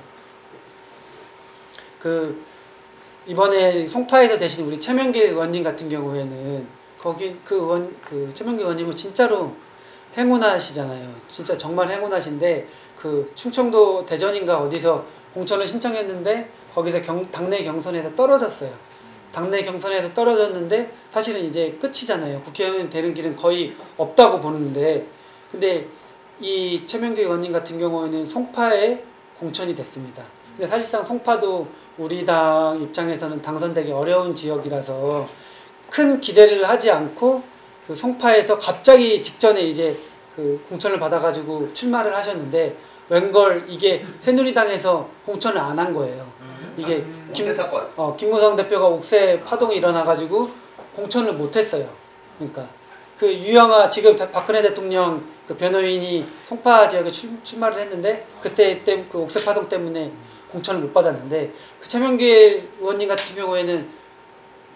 이번에 송파에서 되신 우리 최명길 의원님 같은 경우에는 거기 그 최명기 의원님은 진짜로 행운하시잖아요. 진짜 정말 행운하신데 그 충청도 대전인가 어디서 공천을 신청했는데 거기서 당내 경선에서 떨어졌어요. 당내 경선에서 떨어졌는데 사실은 이제 끝이잖아요. 국회의원 되는 길은 거의 없다고 보는데 근데 이 최명기 의원님 같은 경우에는 송파에 공천이 됐습니다. 근데 사실상 송파도 우리 당 입장에서는 당선되기 어려운 지역이라서 큰 기대를 하지 않고 그 송파에서 갑자기 직전에 이제 그 공천을 받아가지고 출마를 하셨는데 웬걸 이게 새누리당에서 공천을 안 한 거예요. 이게 김무성 대표가 옥새 파동이 일어나가지고 공천을 못했어요. 그러니까 그 유영아 지금 박근혜 대통령 그 변호인이 송파 지역에 출마를 했는데 그때 그 옥새 파동 때문에 공천을 못 받았는데 그 최명기 의원님 같은 경우에는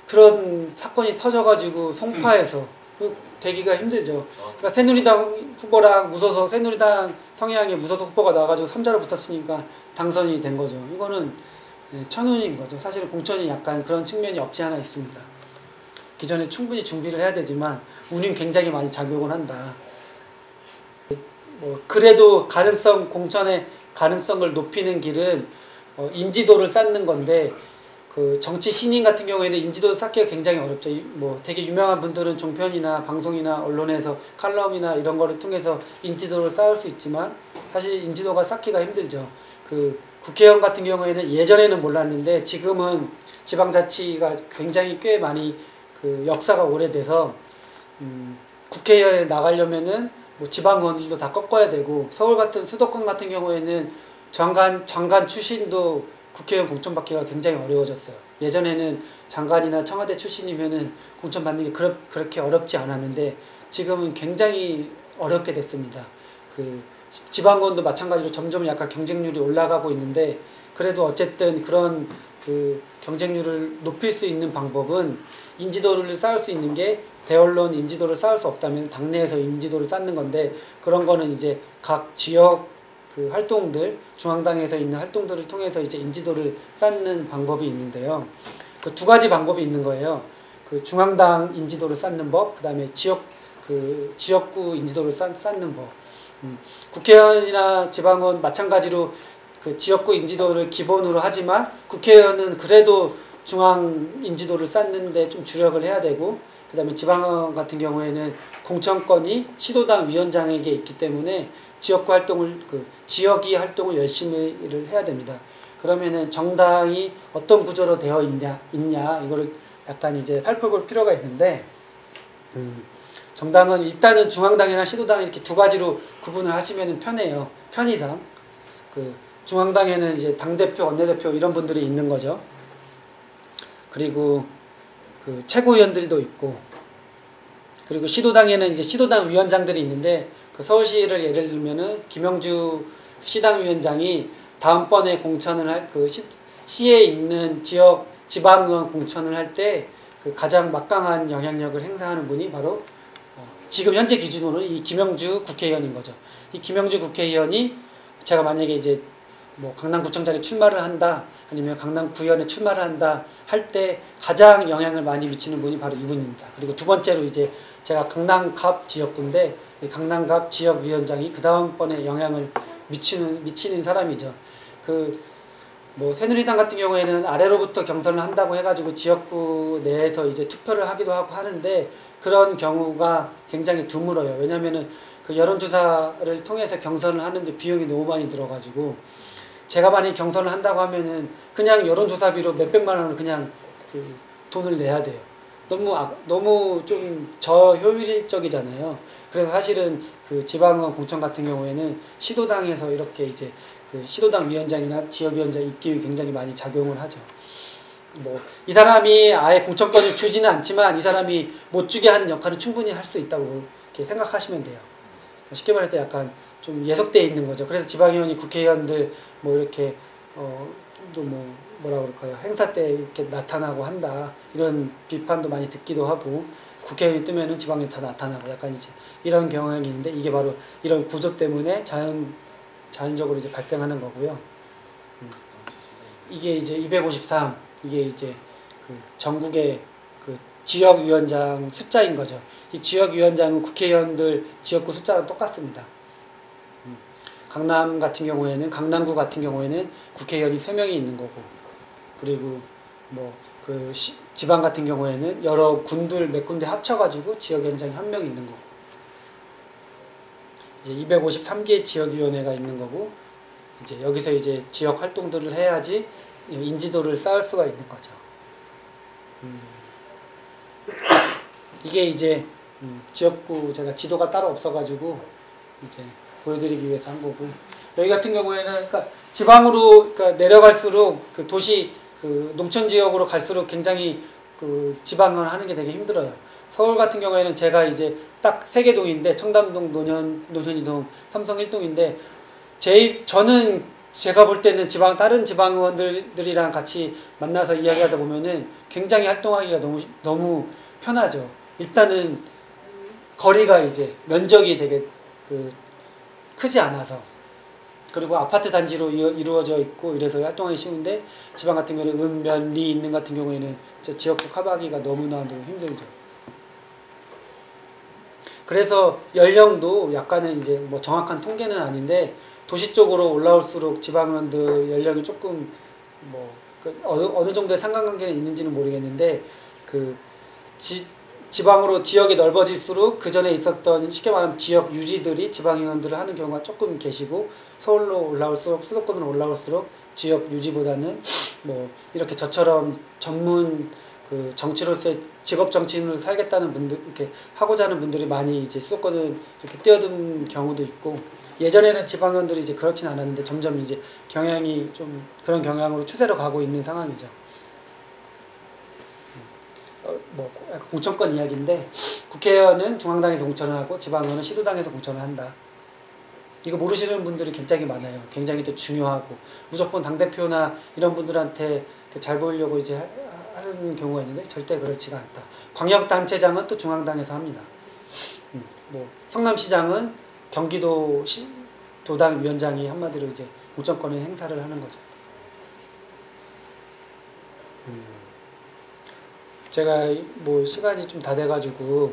그런 사건이 터져가지고 송파에서 그 되기가 힘들죠. 그러니까 새누리당 후보랑 무소속 새누리당 성향의 무소속 후보가 나와가지고 3자로 붙었으니까 당선이 된 거죠. 이거는 천운인 거죠. 사실은 공천이 약간 그런 측면이 없지 않아 있습니다. 기존에 충분히 준비를 해야 되지만 운이 굉장히 많이 작용을 한다. 그래도 공천의 가능성을 높이는 길은 인지도를 쌓는 건데 그 정치 신인 같은 경우에는 인지도를 쌓기가 굉장히 어렵죠. 되게 유명한 분들은 종편이나 방송이나 언론에서 칼럼이나 이런 거를 통해서 인지도를 쌓을 수 있지만 사실 인지도가 쌓기가 힘들죠. 그 국회의원 같은 경우에는 예전에는 몰랐는데 지금은 지방자치가 굉장히 꽤 많이 그 역사가 오래돼서 국회의원에 나가려면은 지방의원들도 다 꺾어야 되고 서울 같은 수도권 같은 경우에는 장관 출신도 국회의원 공천받기가 굉장히 어려워졌어요. 예전에는 장관이나 청와대 출신이면은 공천받는 게 그렇게 어렵지 않았는데 지금은 굉장히 어렵게 됐습니다. 그 지방의원도 마찬가지로 점점 약간 경쟁률이 올라가고 있는데 그래도 어쨌든 그런 그 경쟁률을 높일 수 있는 방법은 인지도를 쌓을 수 있는 게 대언론 인지도를 쌓을 수 없다면 당내에서 인지도를 쌓는 건데 그런 거는 이제 각 지역 그 활동들 중앙당에서 있는 활동들을 통해서 이제 인지도를 쌓는 방법이 있는데요. 그 두 가지 방법이 있는 거예요. 그 중앙당 인지도를 쌓는 법, 그다음에 지역구 인지도를 쌓는 법. 국회의원이나 지방의원 마찬가지로 그 지역구 인지도를 기본으로 하지만 국회의원은 그래도 중앙 인지도를 쌓는데 좀 주력을 해야 되고 그다음에 지방의원 같은 경우에는 공천권이 시도당 위원장에게 있기 때문에 지역구 활동을 지역이 활동을 열심히 해야 됩니다. 그러면은 정당이 어떤 구조로 되어 있냐 이거를 약간 이제 살펴볼 필요가 있는데 정당은 일단은 중앙당이나 시도당 이렇게 두 가지로 구분을 하시면 편해요. 편의상 그 중앙당에는 이제 당대표, 원내대표 이런 분들이 있는 거죠. 그리고 그 최고위원들도 있고 그리고 시도당에는 이제 시도당 위원장들이 있는데 그 서울시를 예를 들면은 김영주 시당 위원장이 다음번에 공천을 할 그 시에 있는 지역 지방의원 공천을 할 때 그 가장 막강한 영향력을 행사하는 분이 바로 지금 현재 기준으로는 이 김영주 국회의원인 거죠. 이 김영주 국회의원이 제가 만약에 이제 강남구청장에 출마를 한다 아니면 강남구의원에 출마를 한다 할 때 가장 영향을 많이 미치는 분이 바로 이분입니다. 그리고 두 번째로 이제 제가 강남갑 지역구인데 강남갑 지역위원장이 그 다음번에 영향을 미치는 사람이죠. 새누리당 같은 경우에는 아래로부터 경선을 한다고 해가지고 지역구 내에서 이제 투표를 하기도 하고 하는데 그런 경우가 굉장히 드물어요. 왜냐면은 그 여론조사를 통해서 경선을 하는데 비용이 너무 많이 들어가지고 제가 만약 경선을 한다고 하면은 그냥 여론조사비로 몇백만 원을 그냥 그 돈을 내야 돼요. 너무 좀 저효율적이잖아요. 그래서 사실은 그 지방의원 공천 같은 경우에는 시도당에서 이렇게 이제 그 시도당 위원장이나 지역위원장 입김이 굉장히 많이 작용을 하죠. 이 사람이 아예 공천권을 주지는 않지만 이 사람이 못 주게 하는 역할은 충분히 할 수 있다고 이렇게 생각하시면 돼요. 쉽게 말해서 약간 좀 예속되어 있는 거죠. 그래서 지방의원이 국회의원들 이렇게 또 뭐라 그럴까요? 행사 때 이렇게 나타나고 한다 이런 비판도 많이 듣기도 하고 국회의원이 뜨면은 지방이 다 나타나고 약간 이제 이런 경향이 있는데 이게 바로 이런 구조 때문에 자연적으로 이제 발생하는 거고요. 이게 이제 253 이게 이제 그 전국의 그 지역위원장 숫자인 거죠. 이 지역위원장은 국회의원들 지역구 숫자랑 똑같습니다. 강남 같은 경우에는 강남구 같은 경우에는 국회의원이 3명이 있는 거고, 그리고 뭐 그 지방 같은 경우에는 여러 군들 몇 군데 합쳐가지고 지역위원장이 1명 있는 거고, 이제 253개 지역위원회가 있는 거고, 이제 여기서 이제 지역 활동들을 해야지 인지도를 쌓을 수가 있는 거죠. 이게 이제 지역구 제가 지도가 따로 없어가지고 이제 보여드리기 위해서 한 거고, 여기 같은 경우에는 그러니까 지방으로 그러니까 내려갈수록 그 도시 그 농촌 지역으로 갈수록 굉장히 그 지방을 하는 게 되게 힘들어요. 서울 같은 경우에는 제가 이제 딱 3개 동인데 청담동, 노현이동, 삼성 1동인데 저는 제가 볼 때는 다른 지방 의원들이랑 같이 만나서 이야기하다 보면은 굉장히 활동하기가 너무 편하죠. 일단은 거리가 이제 면적이 되게 크지 않아서, 그리고 아파트 단지로 이루어져 있고 이래서 활동하기 쉬운데, 지방 같은 경우는 면, 리 있는 같은 경우에는 지역구 커버하기가 너무나도 힘들죠. 그래서 연령도 약간은 이제 뭐 정확한 통계는 아닌데, 도시 쪽으로 올라올수록 지방의원들 연령이 조금 뭐 어느 정도의 상관관계는 있는지는 모르겠는데, 지방으로 지역이 넓어질수록 그 전에 있었던 쉽게 말하면 지역 유지들이 지방의원들을 하는 경우가 조금 계시고, 서울로 올라올수록 수도권으로 올라올수록 지역 유지보다는 뭐 이렇게 저처럼 전문 그 정치로서의 직업 정치인으로 살겠다는 분들, 이렇게 하고자 하는 분들이 많이 이제 수도권을 이렇게 뛰어든 경우도 있고, 예전에는 지방의원들이 이제 그렇진 않았는데 점점 이제 경향이 좀 그런 경향으로 추세로 가고 있는 상황이죠. 뭐 공천권 이야기인데, 국회의원은 중앙당에서 공천을 하고 지방의원은 시도당에서 공천을 한다. 이거 모르시는 분들이 굉장히 많아요. 굉장히 또 중요하고, 무조건 당대표나 이런 분들한테 잘 보이려고 이제 하는 경우가 있는데 절대 그렇지가 않다. 광역단체장은 또 중앙당에서 합니다. 뭐 성남시장은 경기도 도당 위원장이 한마디로 이제 공천권을 행사를 하는 거죠. 제가 뭐 시간이 좀 다 돼가지고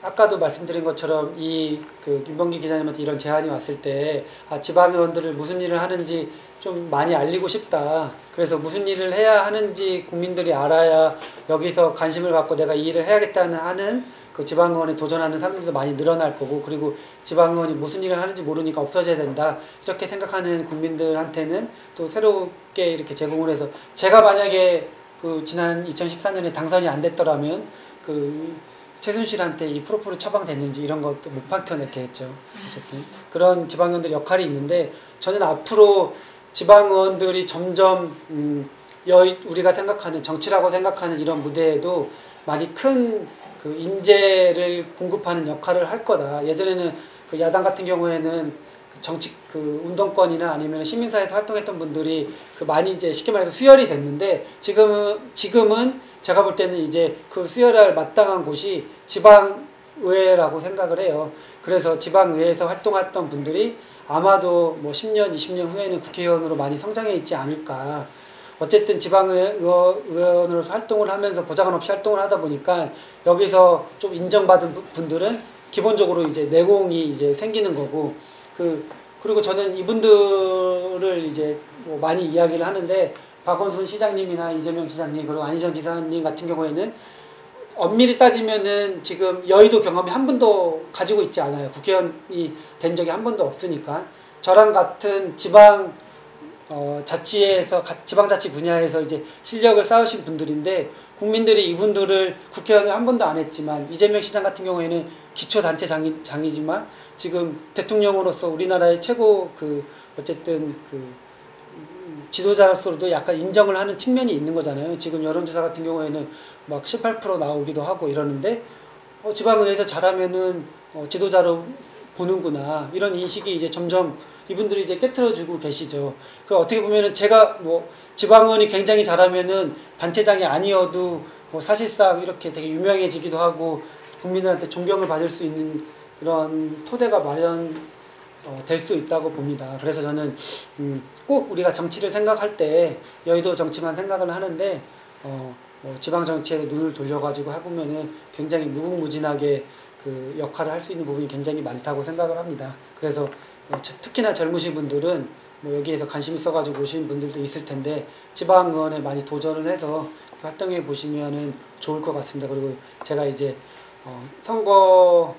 아까도 말씀드린 것처럼 윤범기 기자님한테 이런 제안이 왔을 때 지방의원들을 무슨 일을 하는지 좀 많이 알리고 싶다. 그래서 무슨 일을 해야 하는지 국민들이 알아야 여기서 관심을 갖고 내가 이 일을 해야겠다는 하는 그 지방의원에 도전하는 사람들도 많이 늘어날 거고, 그리고 지방의원이 무슨 일을 하는지 모르니까 없어져야 된다. 이렇게 생각하는 국민들한테는 또 새롭게 이렇게 제공을 해서, 제가 만약에 지난 2014년에 당선이 안 됐더라면 최순실한테 이 프로포를 처방됐는지 이런 것도 못 밝혀냈겠죠. 어쨌든 그런 지방의원들 역할이 있는데, 저는 앞으로 지방의원들이 점점 우리가 생각하는 정치라고 생각하는 이런 무대에도 많이 큰 인재를 공급하는 역할을 할 거다. 예전에는 야당 같은 경우에는 정치 운동권이나 아니면 시민사회에서 활동했던 분들이 많이 이제 쉽게 말해서 수혈이 됐는데, 지금은 제가 볼 때는 이제 수혈할 마땅한 곳이 지방의회라고 생각을 해요. 그래서 지방의회에서 활동했던 분들이 아마도 뭐 10년, 20년 후에는 국회의원으로 많이 성장해 있지 않을까. 어쨌든 지방의원으로서 활동을 하면서 보장은 없이 활동을 하다 보니까 여기서 좀 인정받은 분들은 기본적으로 이제 내공이 이제 생기는 거고, 그리고 저는 이분들을 이제 뭐 많이 이야기를 하는데, 박원순 시장님이나 이재명 시장님, 그리고 안희정 지사님 같은 경우에는 엄밀히 따지면은 지금 여의도 경험이 한 번도 가지고 있지 않아요. 국회의원이 된 적이 한 번도 없으니까. 저랑 같은 지방자치 분야에서 이제 실력을 쌓으신 분들인데, 국민들이 이분들을 국회의원을 한 번도 안 했지만, 이재명 시장 같은 경우에는 기초단체장이지만 지금 대통령으로서 우리나라의 최고 어쨌든 지도자로서도 약간 인정을 하는 측면이 있는 거잖아요. 지금 여론조사 같은 경우에는 막 18% 나오기도 하고 이러는데, 지방의회에서 잘하면은 지도자로 보는구나, 이런 인식이 이제 점점 이분들이 이제 깨트려주고 계시죠. 어떻게 보면은 제가 뭐 지방의원이 굉장히 잘하면은 단체장이 아니어도 사실상 이렇게 되게 유명해지기도 하고 국민들한테 존경을 받을 수 있는 그런 토대가 될 수 있다고 봅니다. 그래서 저는 꼭 우리가 정치를 생각할 때 여의도 정치만 생각을 하는데 지방 정치에 눈을 돌려가지고 해보면은 굉장히 무궁무진하게 그 역할을 할 수 있는 부분이 굉장히 많다고 생각을 합니다. 그래서 특히나 젊으신 분들은 뭐 여기에서 관심 있어가지고 오신 분들도 있을 텐데 지방의원에 많이 도전을 해서 활동해 보시면은 좋을 것 같습니다. 그리고 제가 이제 선거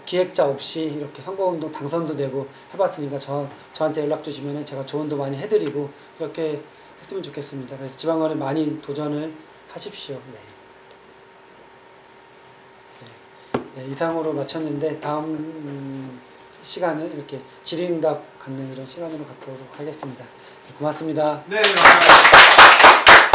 기획자 없이 이렇게 선거운동 당선도 되고 해봤으니까 저한테 연락 주시면은 제가 조언도 많이 해드리고 그렇게 했으면 좋겠습니다. 그래서 지방의원에 많이 도전을 하십시오. 네, 이상으로 마쳤는데 다음 시간은 이렇게 질의응답 갖는 이런 시간으로 갖도록 하겠습니다. 고맙습니다. 네, 감사합니다.